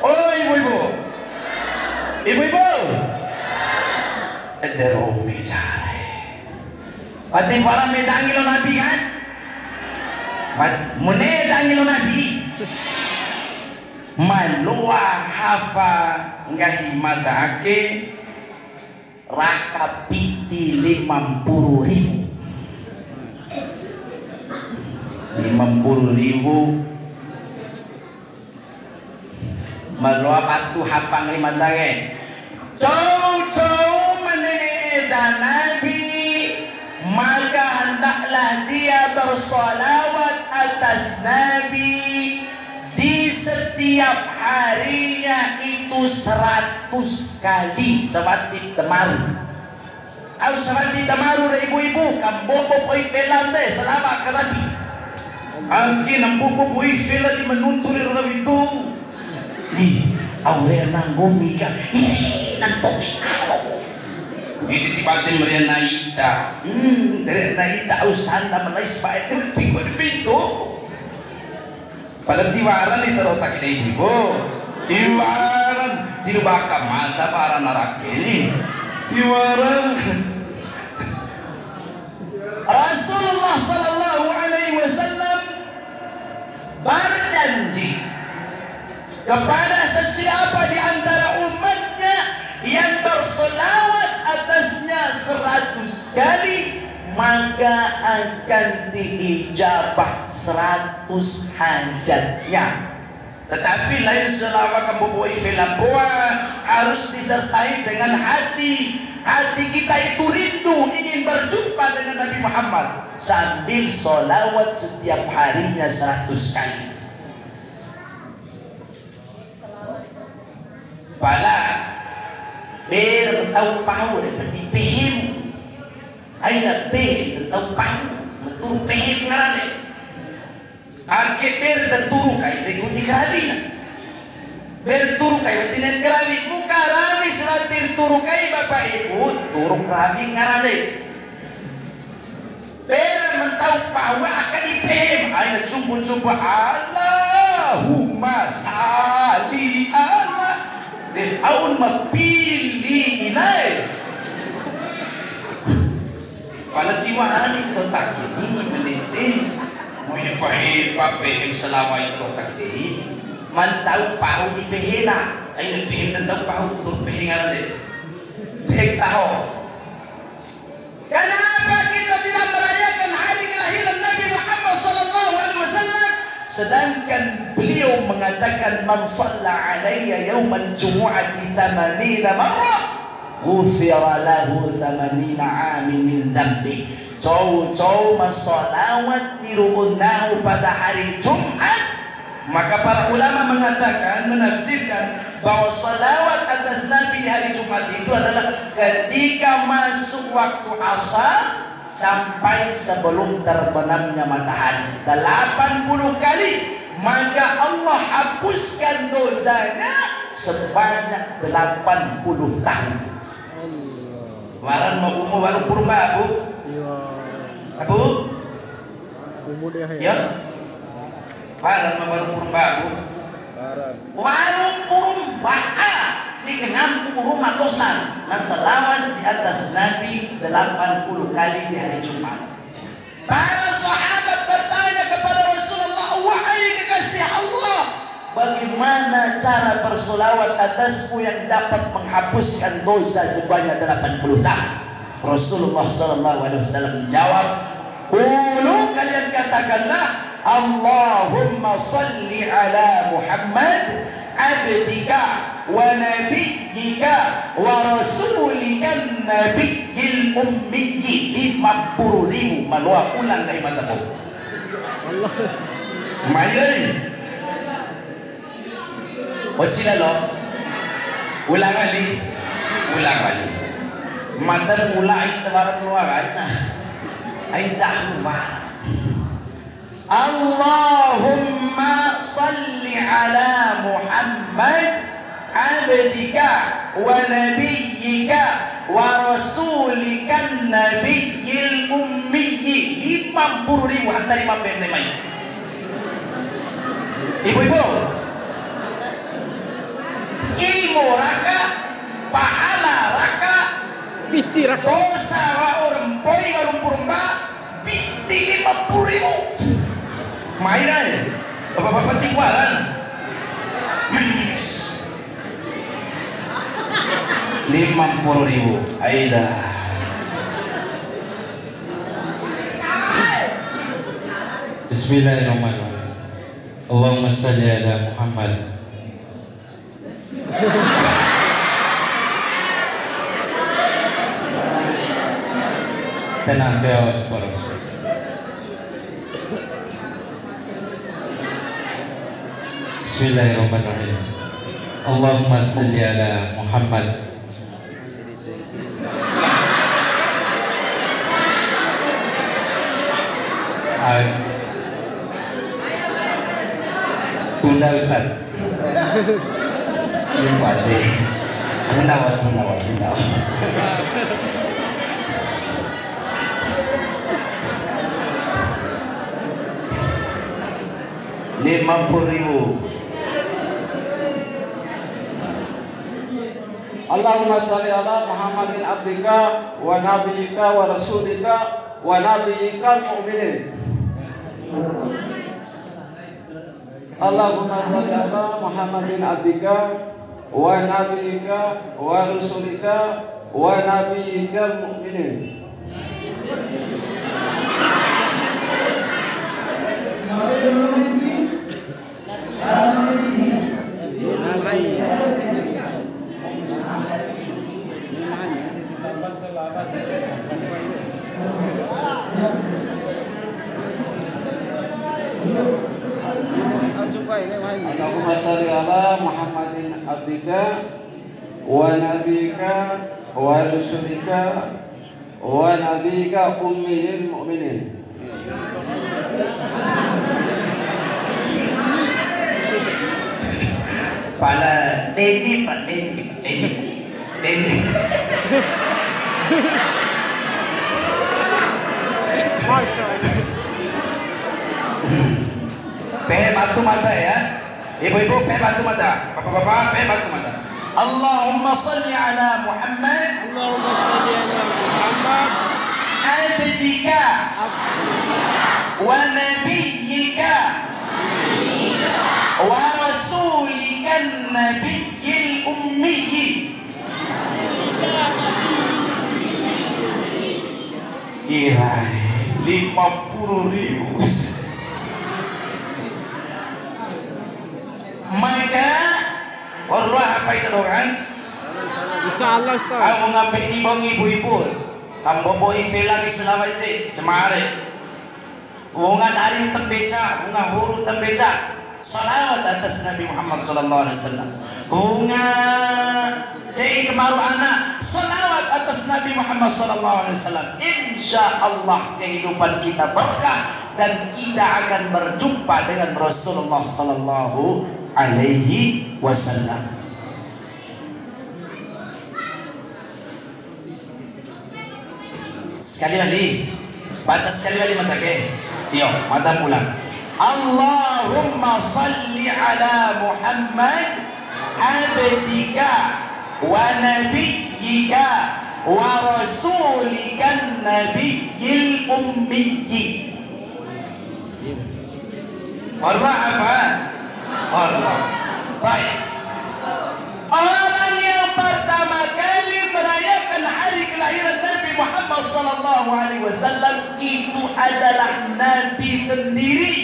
oh ibu-ibu, ibu-ibu, ederome cari. Pati ibu alam edangi lo Nabi kan? Mune edangi lo Nabi. Malua hafa ngahi madake rakapiti 50.000 malua patu hafa ngahi madake cow-cow mane kepada Nabi, maka hendaklah dia bersolawat atas Nabi di setiap harinya itu 100 kali. Seperti temaru. Au seperti temaru na ibu-ibu, kambobo po ifelan deh selama karabi. Angkin ang bubo po ifelan di menunturi raw itu. Nih, aure nang gumi ka. Nang toki ako. Ini tiba-tiba merian naita. Dari naita usan na malay spait itu tigo di pintu. Palang tiwaran ito raw takin na ibu. Tiwaran, tinubaka mata para narakini. Tiwaran. Rasulullah sallallahu alaihi wasallam berjanji kepada sesiapa di antara umatnya yang berselawat atasnya 100 kali, maka akan diijabah 100 hajatnya. Tetapi lain selawat kamu buat film harus disertai dengan hati. Hati kita itu rindu ingin berjumpa dengan Nabi Muhammad, sambil solawat setiap harinya 100 kali. Pala ber tahu pau dapat dipehim. Aina pehim tahu pau metur pehim ngarane. Ake ber turu kai ikuti kerabina. Berturu kai wetinan keramik muka rami seratir turu kai bapak ibu turu keramik ngarane. Bera mentau pawa akan dipem ayat sumpun-sumpun Allahumma salli ala de aun mapili inai. Pala tiwaran itu tak ini meniti mau hepa pem selama itu tak ini. Mantau pau di pehena, ayo pehena tentang pau tur pehena deh. Peh tahu. Kenapa kita tidak merayakan hari kelahiran Nabi Muhammad sallallahu alaihi wasallam? Sedangkan beliau mengatakan man shalla alayya yaumal jumu'ati 80 marrah ghufira lahu 80 amin min dhanbi. Cow masolawat diruunahu pada hari Jumat. Maka para ulama mengatakan, menafsirkan bahwa salawat atas Nabi di hari Jumat itu adalah ketika masuk waktu asar sampai sebelum terbenamnya matahari 80 kali, maka Allah hapuskan dosanya sebanyak 80 tahun. Waran mau umur baru purba Abu? Abu? Ya? Parang mabarong purbago. Warung purba dikenal rumah dosan. Masalawat di atas Nabi 80 kali di hari Jumat. Para sahabat bertanya kepada Rasulullah, wahai kekasih Allah, bagaimana cara bersolawat atasmu yang dapat menghapuskan dosa sebanyak 80 tahun? Rasulullah SAW menjawab, qulu, kalian katakanlah, Allahumma salli ala Muhammad abdika wa nabiyyika wa rasulika nabiyyil ummiyyi 50.000 malwa ulang dari matamu. Allah. Mayan. Wajila lo. Ulang kali. Matan mulai tawaran luaran. Ay dahwa. Allahumma salli ala Muhammad abdika wa nabiyyika wa rasulika nabiyyil ummiyyi 50.000 hantar 50 ibu-ibu ilmu raka pahala raka biti raka dosa wa urmpoi warumpurma biti 50.000 mainan bapak-bapak tiwaran 50.000 aida. Bismillahirrahmanirrahim. Allahumma salli ala Muhammad. Tenang beliau separuh. Bismillahirrahmanirrahim. Allahumma salli ala Muhammad. Tunda Ustaz. Ini kuate. Tunda. Rp50.000. Allahumma salli ala Muhammadin abdika wa nabiyyika wa rasulika wa nabiyyikal mu'minin. Allahumma salli ala Muhammadin abdika wa nabiyyika wa rasulika wa nabiyyikal mu'minin. Allahumma sholli ala Muhammadin abdika wa nabiyyika wa rasulika wa nabiyyika ummiyil mu'minin. Pala Denny. Pehe batu mata ya. Ibu-ibu pehe batu mata. Bapak-bapak pehe batu mata. Allahumma salli ala Muhammad. Allahumma salli ala Muhammad. Abdika wa nabiyyika wa rasulika nabiyyil ummiyyi. Irai 50.000. Maka Allah apa itu doang? Insyaallah Ustaz. Aku ngapit di bang ibu-ibu. Tambo boy lagi selama itu cemare. Ungan hari tembeca, ungan huru tembeca. Salawat atas Nabi Muhammad sallallahu alaihi wasallam. Ungan jadi kemaru anak. Salawat atas Nabi Muhammad sallallahu alaihi wasallam. Insyaallah kehidupan kita berkah dan kita akan berjumpa dengan Rasulullah sallallahu alaihi wasallam. Sekali lagi, baca sekali lagi mata ke. Yo, mata pulang. Allahumma salli ala Muhammad abdika wa nabiyyika wa rasulika nabiyyil ummiyyi. Allah apa? Allah. Baik. Orang yang pertama kali merayakan hari kelahiran Nabi Muhammad sallallahu alaihi wasallam itu adalah Nabi sendiri.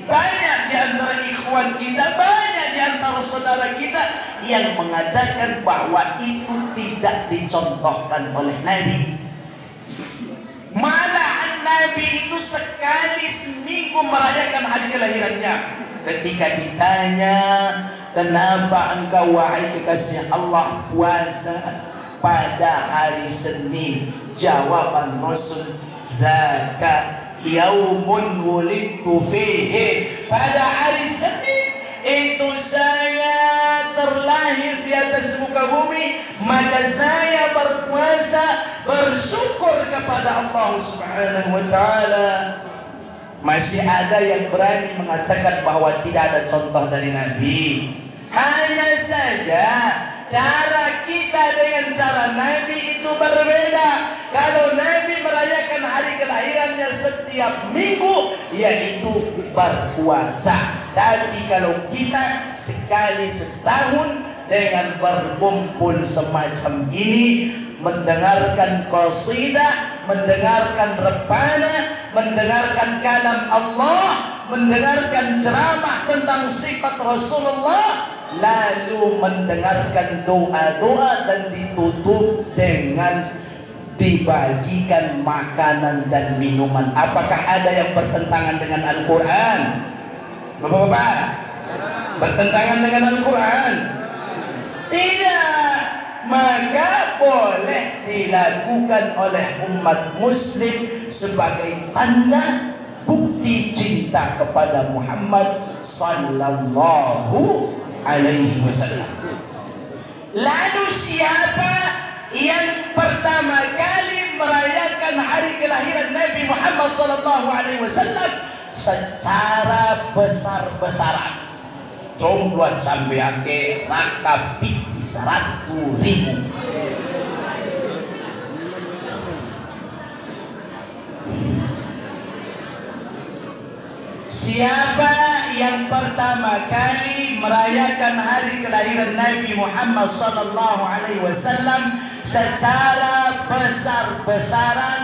Banyak di antara ikhwan kita, banyak di antara saudara kita yang mengatakan bahwa itu tidak dicontohkan oleh Nabi. Malahan Nabi itu sekali seminggu merayakan hari kelahirannya. Ketika ditanya, kenapa engkau wahai kekasih Allah puasa pada hari Senin? Jawaban Rasul, "Dzaka yaumun wulidtu fihi." Pada hari Senin itu saya terlahir di atas muka bumi, maka saya berpuasa bersyukur kepada Allah Subhanahu wa taala. Masih ada yang berani mengatakan bahwa tidak ada contoh dari Nabi. Hanya saja cara kita dengan cara Nabi itu berbeda. Kalau Nabi merayakan hari kelahirannya setiap minggu, yaitu berpuasa. Tapi kalau kita sekali setahun dengan berkumpul semacam ini, mendengarkan qasidah, mendengarkan rebana, mendengarkan kalam Allah, mendengarkan ceramah tentang sifat Rasulullah, lalu mendengarkan doa-doa dan ditutup dengan dibagikan makanan dan minuman. Apakah ada yang bertentangan dengan Al-Quran? Bapak-bapak, bertentangan dengan Al-Quran? Tidak. Maka boleh dilakukan oleh umat muslim sebagai tanda bukti cinta kepada Muhammad sallallahu alaihi wasallam. Lalu siapa yang pertama kali merayakan hari kelahiran Nabi Muhammad sallallahu alaihi wasallam secara besar-besaran? Combluan sampai ake rakapi 100.000. Siapa yang pertama kali merayakan hari kelahiran Nabi Muhammad sallallahu alaihi wasallam secara besar-besaran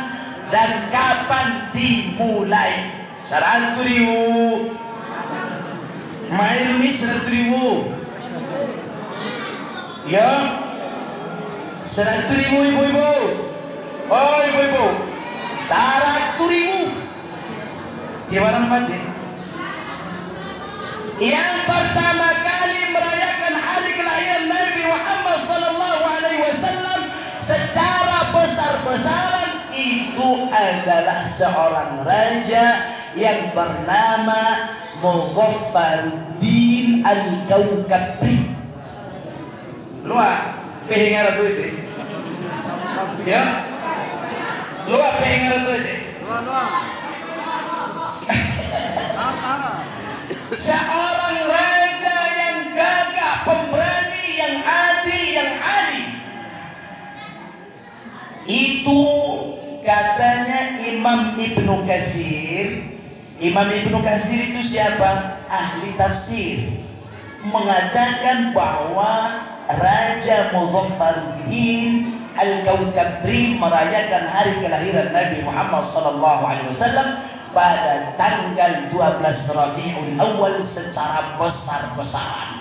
dan kapan dimulai? 100.000. Main mi 100.000. Ya, 100.000 ibu-ibu. Oh ibu-ibu, 100.000. Gimana mati? Yang pertama kali merayakan hari kelahiran Nabi Muhammad sallallahu alaihi wasallam secara besar-besaran itu adalah seorang raja yang bernama Muzaffaruddin Al-Kaukabri. Luar pendengar itu ya, luar pendengar itu seorang raja yang gagah, pemberani, yang adil, yang alim. Itu katanya Imam Ibnu Katsir. Imam Ibnu Katsir itu siapa? Ahli tafsir, mengatakan bahwa Raja Muzaffaruddin Al-Kaukabri merayakan hari kelahiran Nabi Muhammad SAW pada tanggal 12 Rabiul Awal secara besar-besaran.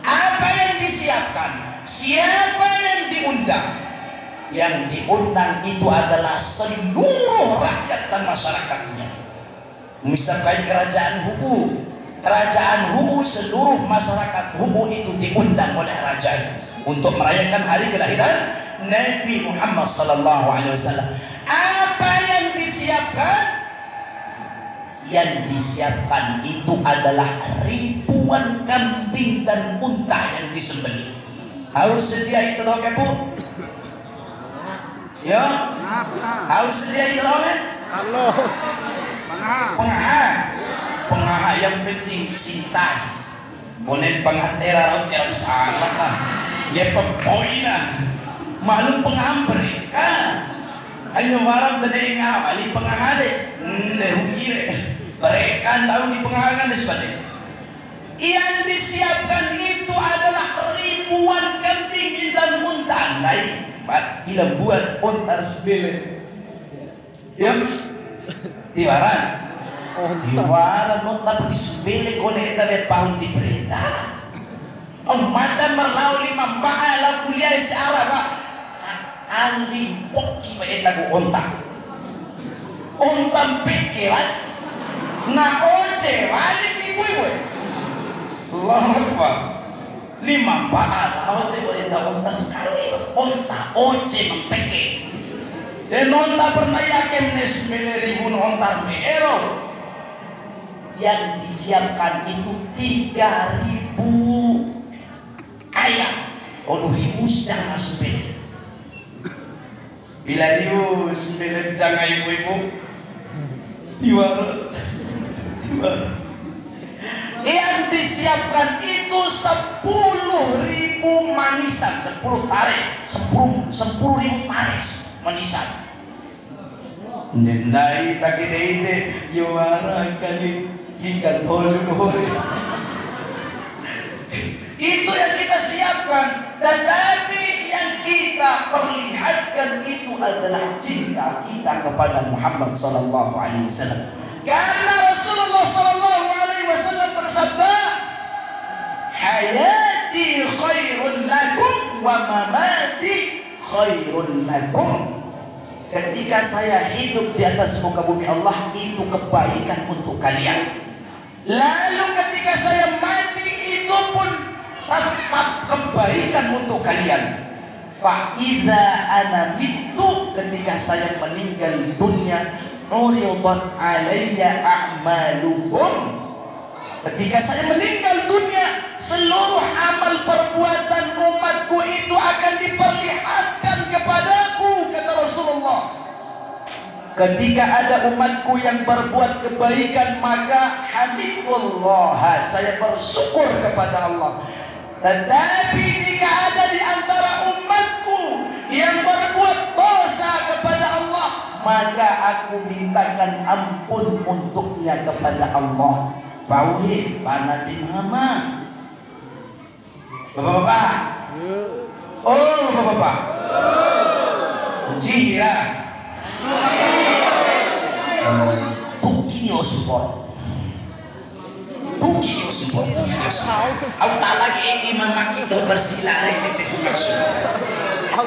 Apa yang disiapkan? Siapa yang diundang? Yang diundang itu adalah seluruh rakyat dan masyarakatnya. Misalkan kerajaan Hu'u, seluruh masyarakat Hu'u itu diundang oleh raja untuk merayakan hari kelahiran Nabi Muhammad SAW. Apa yang disiapkan? Yang disiapkan itu adalah ribuan kambing dan unta yang disembelih. Harus sedia itu dong, Bu? Ya, harus sedia itu dong. Kalau pengaha yang penting cinta sih. Bonen pengatera raut yang salah lah. Dia pemboy lah. Maklum pengaha mereka. Ayo warap dari ngah ali pengaha deh. Rugi deh. Mereka jauh di pengahangan dan sebagainya. Yang disiapkan itu adalah ribuan kambing dan unta. Naik bila buat ontar sebele. Ya. Tiwaran ontar pergi sebele kone eta be pahun di berita. Mata merlau 5 baala kuliah si Arab sekali poki be eta go onta. Onta pikiran na oce balik ibu-ibu. Allahu Akbar. 5 baala awat be eta onta sekali. Onta oce mempeke. Nonta pernah yakin nesmele ribu nontar meero. Yang disiapkan itu 3.000 ayam. Kalau 1.000 jangan sembelih. Bila 1.000 sembelih jangan ibu-ibu. Tiwara. Yang disiapkan itu 10.000 manisan, 10 tarik, 10.000 tarik manisan. Nendai tak ide yuara kali hingga tolong. Itu yang kita siapkan, tetapi yang kita perlihatkan itu adalah cinta kita kepada Muhammad sallallahu alaihi wasallam. Karena Rasulullah sallallahu alaihi wasallam bersabda, "Hayati khairun lakum wa mamati khairun lakum." ketika saya hidup di atas muka bumi Allah itu kebaikan untuk kalian. Lalu ketika saya mati itu pun tetap kebaikan untuk kalian. Fa idza ana mittu, ketika saya meninggal dunia, uridat alayya a'malukum. Ketika saya meninggal dunia, seluruh amal perbuatan umatku itu akan diperlihatkan kepadaku, kata Rasulullah. Ketika ada umatku yang berbuat kebaikan, maka hamidullah, saya bersyukur kepada Allah. Tetapi jika ada di antara umatku yang berbuat dosa kepada Allah, maka aku mintakan ampun untuknya kepada Allah. Pauhi Pak Nabi Muhammad. Bapak-bapak. Oh, bapak-bapak. Jihira. Tuki dia support. Tuki dia support. Aku tak lagi ini memaki itu bersilar ini maksud.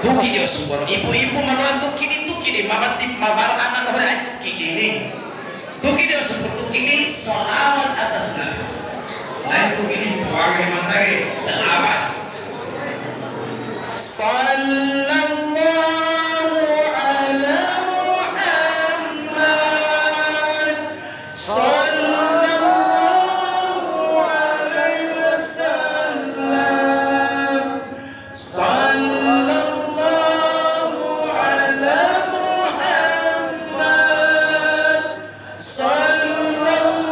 Tuki dia support. Ibu-ibu malu tuki di mabat anak orang tuki ini. Tuki dia seperti tuki ini selawat atas Nabi. Lain tuki ini buang materi selawat. Sallallahu ala Muhammad. Sallallahu alaihi wasallam. Sallallahu ala Muhammad. Sallallahu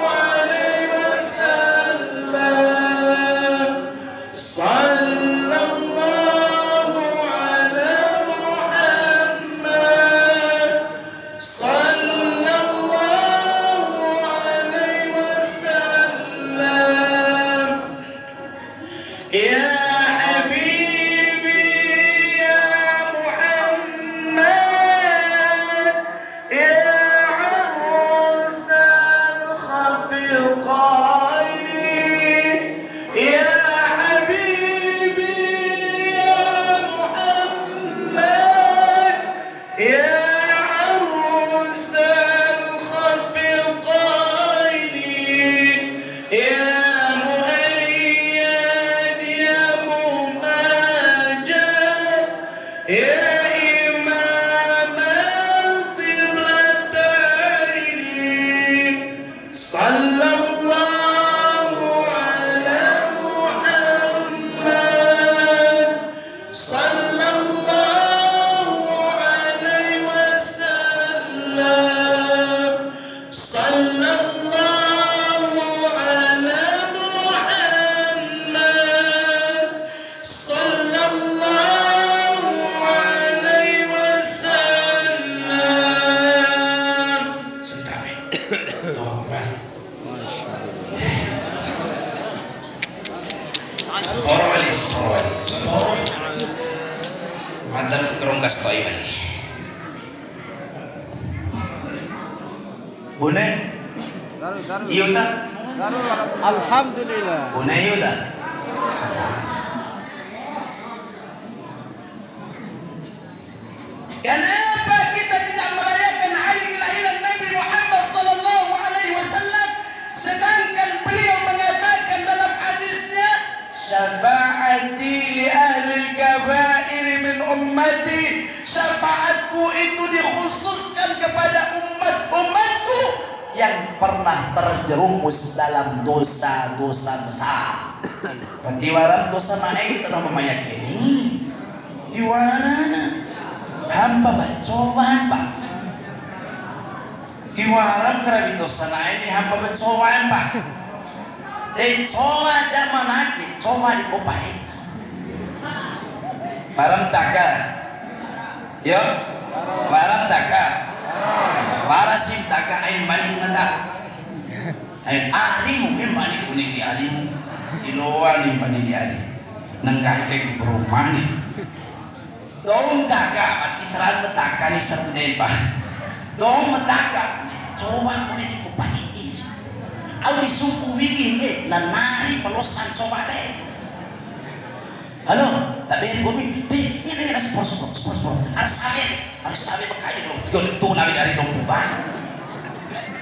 alaihi wasallam. Sallallahu ala Muhammad. Sallallahu alaihi wasallam. Ya habibi ya Muhammad, ya يا حبيبي يا محمد يا عروس الخفقين يا مؤيد يا مماجد يا إمام القبلتين صلى الله على محمد صلى الله عليه وسلم صلى الله على محمد صلى الله عليه وسلم. Sebentar. Seporo madam kerong kastoi bali bune iyo ta Alhamdulillah. bune iyo ta kenapa kita tidak merayakan hari kelahiran Nabi Muhammad sallallahu alaihi wasallam, sedangkan beliau mengatakan dalam hadisnya, syafaati li ahli kabair min ummati, syafaatku itu dikhususkan kepada umatku yang pernah terjerumus dalam dosa-dosa besar. Petiwaran dosa naik tanah memayakini diwarana hamba bacaan pak. Diwarang kerabi dosa naik ini hamba bacaan pak. Coba zaman lagi, coba dikopai. Barang taka, yo, barang taka, warasim taka ain maning mata. Ain ari mungkin maning kuning di ari, iloa nih maning di ari. Nangkai kayak berumah nih. Dong taka, pati seran metaka nih serden pak. Dong metaka, coba kuning dikopai ini. Au disumpu wikin deh, nanari pelosan coba deh. Halo, Tapi kami ini ada sport. Harus sabi berkali kalau tuh nabi dari dong tuan.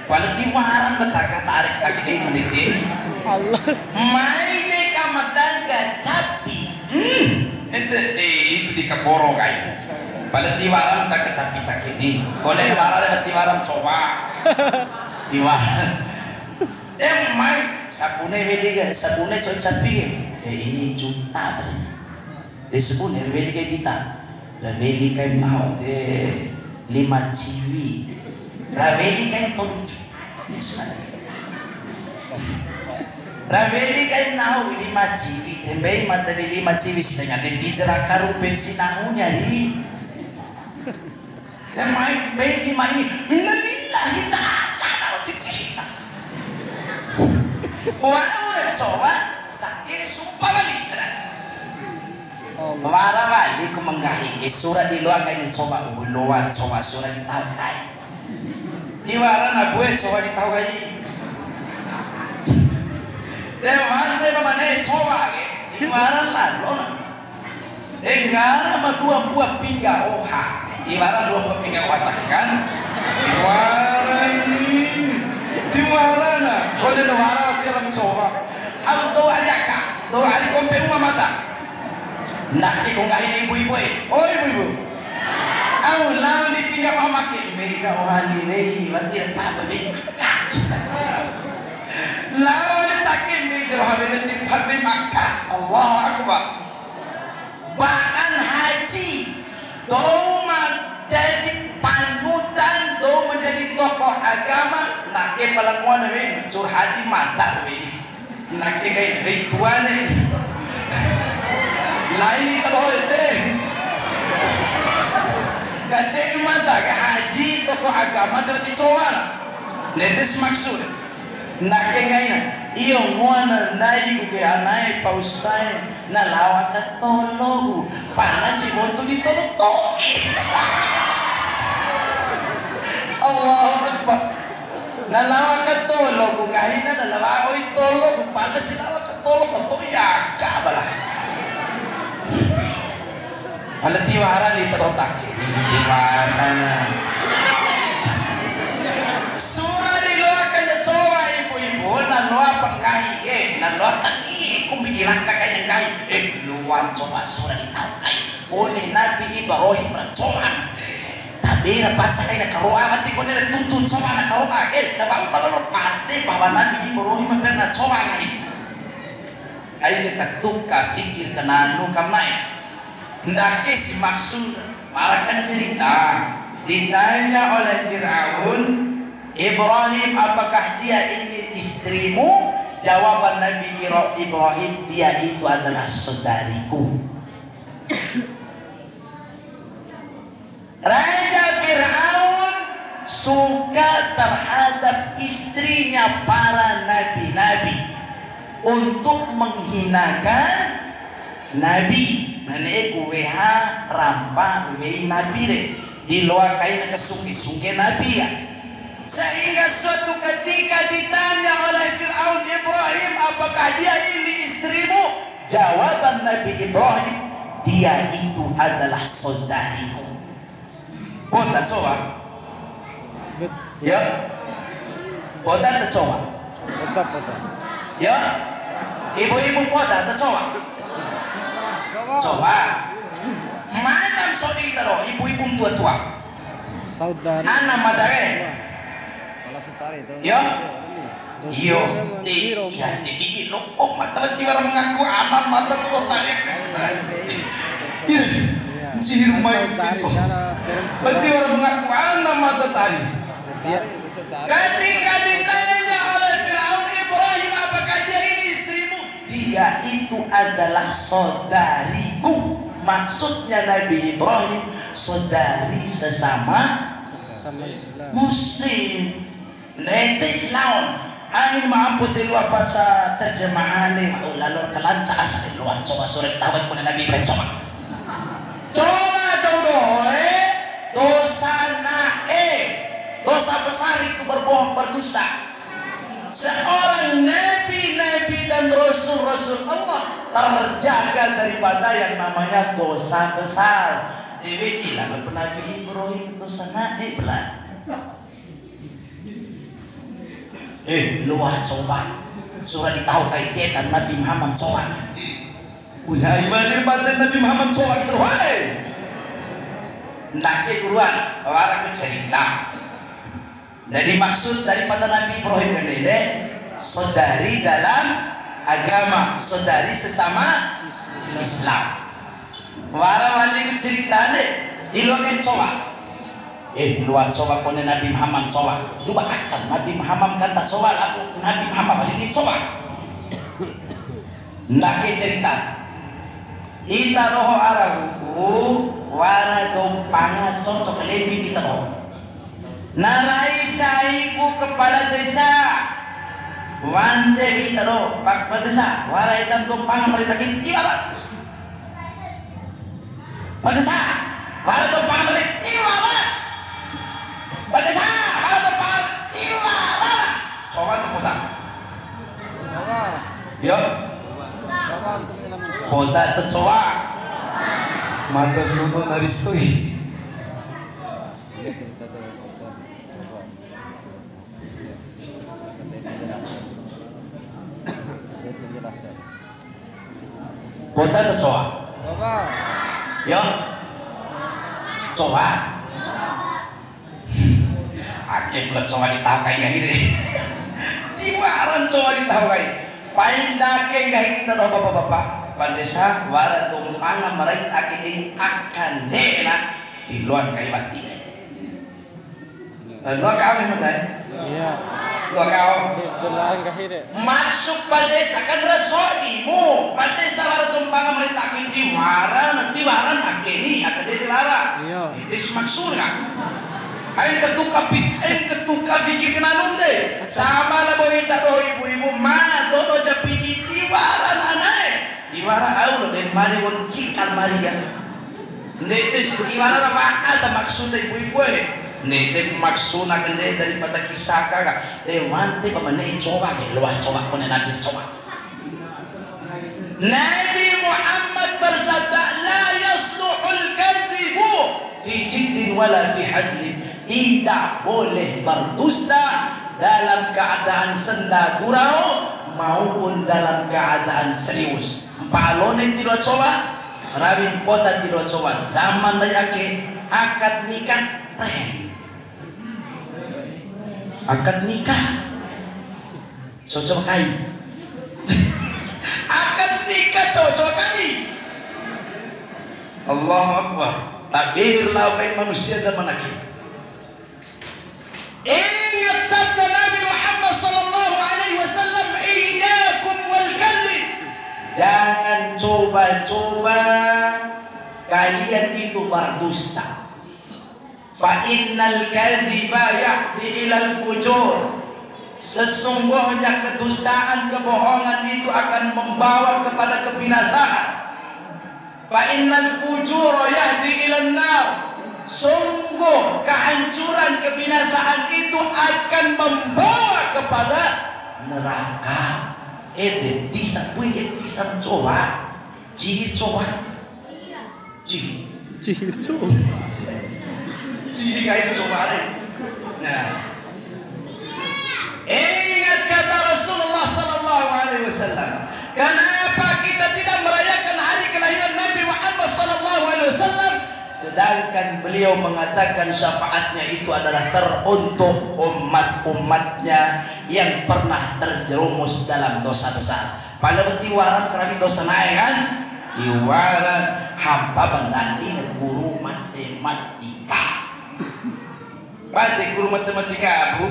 Walau tiwaran betaka tarik lagi deh menit ini. Allah. Mai deh kamatangga capi. Itu di kaboro kayu. Walau tiwaran tak capi tak ini. Kalau tiwaran ada tiwaran coba. Tiwaran. Mai sabune beli sabune coy capi. Ini juta bre. Di sabune beli kayak kita. Beli kayak mau 5 ciwi. Raveli kan tolu juta ni sebenarnya. Raveli kan nahu 5 ciwi, tembei mata 5 ciwi setengah di tijera karu pensi nahu nyari. Dan main bayi 5 ini, lillahi ta'ala nahu tijera. Orang coba sakit sumpah balik. Wara balik ku menggahi surat di luar kain coba ulowa coba surat di tahu kai. Iwaran abuet coba ditahu kai. Demante mamane coba ke. Iwaran lah lona. Enggara ma 2 buah pingga oha. Iwaran 2 buah pingga oha kan. Iwaran ini. Iwaran na. Kode no wara tiram coba. Au do ariaka. Do ari kompe uma mata. Nak ikonggahi ibu-ibu. Oh ibu-ibu. Au lang di pinggir pamakin meja ohani wei batir pa be makka lawan takin meja ohani batir pa be makka Allahu akbar. Bahkan haji doma jadi panutan do menjadi tokoh agama nak ke palanguan we curhat di mata we nak ke kai we tuane lain kalau itu kacau mata ke haji tokoh agama dari coba netes maksud nak kengaina iyo muana nai uke anai paustai na lawa ka tolo panas si bontu di tolo to Allahu akbar na lawa ka tolo kahina na lawa ko tolo panas si lawa ka tolo to ya ka bala ala tiwara ni terotak ini tiwara na surah di luar kan coba ibu-ibu na luar penggahi na luar tadi kumikiran kakak yang gahi luar coba surah di tahu kai kone Nabi Ibrahim coba tapi dapat saya nak karoa mati kone tutu coba nak karoa na baru kalau pati bahwa Nabi Ibrahim pernah coba ngai ayo ketuka fikir kenanu kamai. Hendaknya si maksud marakan cerita ditanya oleh Fir'aun, Ibrahim apakah dia ini istrimu? Jawaban Nabi Ibrahim, dia itu adalah saudariku. Raja Fir'aun suka terhadap istrinya para nabi-nabi untuk menghinakan nabi. Nane kuweha rampa wei nabi re di luar kain kesungi-sungi nabi ya. Sehingga suatu ketika ditanya oleh Fir'aun Ibrahim, apakah dia ini istrimu? Jawaban Nabi Ibrahim, dia itu adalah saudariku. Kota coba. Ya. Kota tercoba. Ya. Ibu-ibu kota tercoba. Coba manam saudara ibu-ibu tua-tua saudara anak madare yo yo ya dibikin lokok mata tiwara mengaku aman mata tuh tarik iya sihir mai itu tiwara mengaku anak mata tarik ketika ditanya oleh Fir'aun Ibrahim apakah dia ini istrimu, dia itu adalah saudariku. Maksudnya Nabi Ibrahim saudari sesama Muslim. Netes lawan angin maampun di luar baca terjemahan ni laulalor kelanca asa di luar coba sore tawat pun Nabi Ibrahim coba dosa dosa besar itu berbohong berdusta. Seorang nabi dan rasul Rasul-Rasul Allah terjaga daripada yang namanya dosa besar. Dewi ilang Nabi Ibrahim dosa naik belah. Luar coba surah ditahu kaitan Nabi Muhammad coba. Punya ibadah badan Nabi Muhammad coba gitu. Hei, nak Quran orang cerita. Jadi maksud daripada Nabi Ibrahim ini saudari dalam agama, saudari sesama Islam. Warawali cerita ni, ilukan coba. Luar coba kone Nabi Muhammad coba. Lupa akan Nabi Muhammad kata coba aku Nabi Muhammad balik coba. Nak cerita. Ita roho arahuku wara dompanga cocok lebih kita roho. Narai saiku kepala desa wante bitaro pak desa warai tam tumpang merita kinti wara padesa wara tumpang merita wara padesa wara tumpang wara coba tu putar yo poda tu coba mata nuno naristoi Kota atau coba? Coba. Yo, coba. Akhirnya pula coba ditahu kayak gini. Tiwaran coba ditahu kayak. Paindah ke gak kita tahu bapak-bapak. Pandesa wara tumpang meraih akhirnya akan dena di luar kayak mati. Luar kau memang dah. Iya. Luar kau. Jalan kahir. Masuk pandesa kan resodimu. Pandesa wara tumpang merita akin tiwaran akhirnya akan dia tiwara. Iya. Itu maksud kan? Ain ketuka pikir kenanum deh. Sama lah boy tak doh ibu-ibu mah dodo japiti tiwaran anai. Tiwara au deh mari cikan Maria. Nete tiwara apa ada maksud ibu-ibu Nete maksud nak nete daripada kisah kakak. Wante pemane coba ke luar coba kone Nabi coba. Nabi Muhammad bersabda la yasluhul kadhibu fi jiddin wala fi hazlin. Tidak boleh berdusta dalam keadaan senda gurau maupun dalam keadaan serius. Palone tidak coba, rawin kota tidak coba. Zaman dayake akad nikah tren. Akad nikah cocok kai. Akad nikah cocok kami. Allahu Akbar. Takbir lawain manusia zaman akhir. Ingat sabda Nabi Muhammad sallallahu alaihi wasallam, iyyakum wal kadhib. Jangan coba-coba kalian itu berdusta. Fa innal kadhiba yahdi ilal fujur. Sesungguhnya kedustaan, kebohongan itu akan membawa kepada kebinasaan. Fa innal fujur yahdi ilan nar. Sungguh kehancuran, kebinasaan itu akan membawa kepada neraka. Bisa coba, cihir coba, cihir kayak coba deh. Nah, ingat kata Rasulullah Sallallahu Alaihi Wasallam. Kenapa kita tidak merayakan hari kelahiran Nabi Muhammad Sallallahu Alaihi Wasallam? Sedangkan beliau mengatakan syafaatnya itu adalah teruntuk umat-umatnya yang pernah terjerumus dalam dosa-dosa. Pada tiwaran kerami dosa naik kan? Tiwaran hampa bandani guru matematika. Pati guru matematika bu?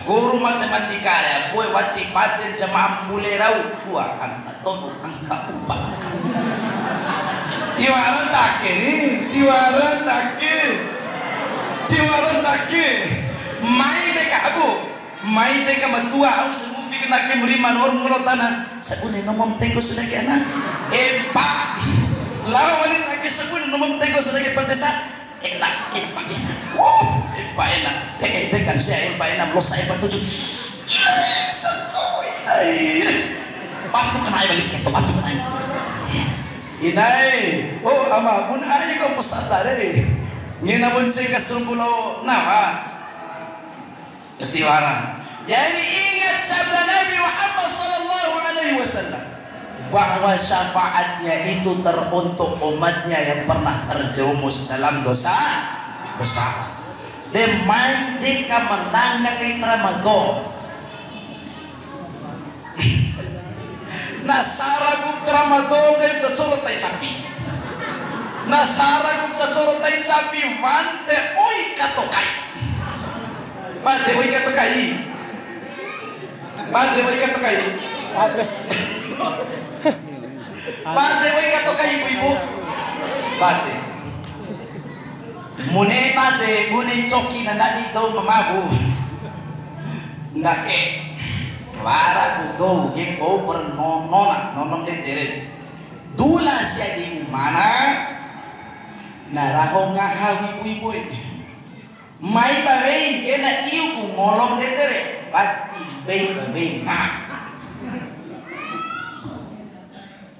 Guru matematika ya, boy wati paten jamaah pulerau dua angka todo angka upah. Tiwaran take mai deka abu mai deka matua au semua bikin nak meriman orang mulotana sabune nomom tengko sudah kena epa lawan take sabune nomom tengko sudah ke perdesa enak teka saya epa enak lo saya 7 satu batu kan ay balik kita batu kan ay. Inay, oh ama pun ay ko pusata deh. Ngina pun saya kasumbulo nama. Ketiwaran. Jadi ingat sabda Nabi Muhammad sallallahu alaihi wasallam bahwa syafaatnya itu teruntuk umatnya yang pernah terjerumus dalam dosa. Demai deka menangga kay Ramadan. Nasara gub Ramadan kay cacurot tay sapi. Nasara gub cacurot tay sapi wante oy katokai. Bante oy katokai. Bante oy katokai. Bante oy katokai ibu-ibu. Bante. Mune bante mune coki nanda dito mamabu. Ngake. Wara kudo ge ko per nonom de tere. Dula sia di mana? Naraho ngahawi ibu-ibu. Mai bawein kena iu ku ngolong de tere. Pati bawein na.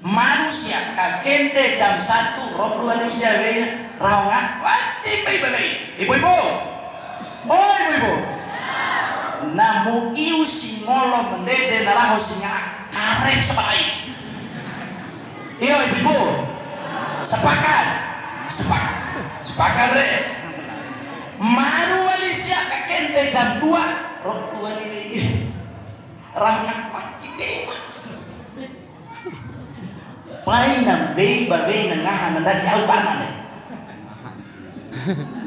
Manusia kakente jam 1 rob 2 manusia bawein rawangan pati bawein. Ibu-ibu. Oh ibu-ibu. Namu iu si ngolong mendede naraho singa karep sebalai. Iyo ibu-ibu. Sepakat re. Maru walisia kakente jam 2 rob 2 ini. Rawangan pati dewa. Painam babe nangahan nanda di aukanan.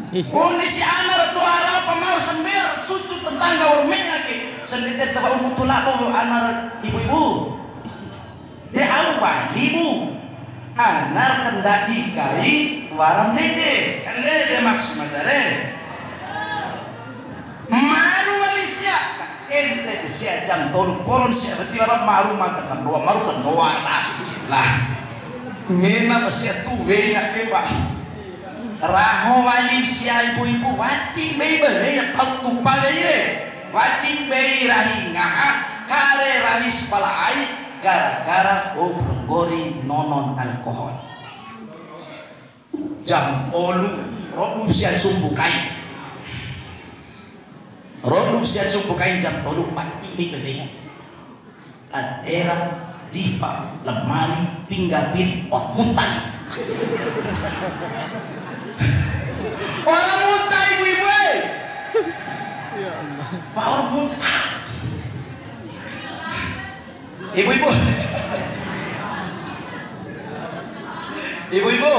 Kondisi anak tu arah pamar sember sucu tentang gaur menaki sendiri tahu mutulapo anak ibu-ibu. Dia awal ibu anak kendaki kai waram nede maksud madare. Maru walisia ente besia jam tolu polon sia berarti waram maru matakan doa maru kan doa lah. Ngena besia tu wena kembang. Raho wajib sia ibu-ibu wating bayi berbayar tau tumpah bayi wating bayi rahi ngaha kare rahi sepalai gara-gara obrong nonon alkohol jam olu rodup sia sumbukai jam tolu wating bayi berbayar adera dipa lemari pinggapin muntah. Orang muntah ibu-ibu. Orang muntah. Ibu-ibu. Ibu-ibu.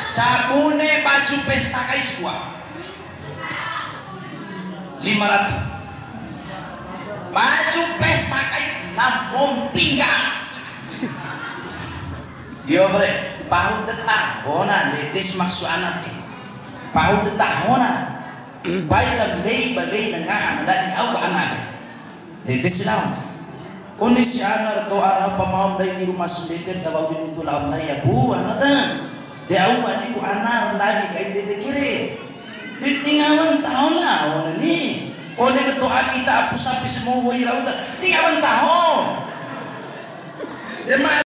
Sabune baju pesta kais gua 500. Baju pesta kais nampung pinggang. Dia bre, pahu detahona dedes maksud anak ni. Pahu detahona. Bayi bayi dengan anak ni aku anak. Dedes lawan. Kondisi anak tu arah pemaham dari di rumah sendiri tahu bintu lawan ya bu anak dah. Dia aku adik ku anak lagi kain dede kiri. Ditinggalan tahun lah orang ni. Kau ni betul kita hapus habis semua wira udah tinggalan tahun.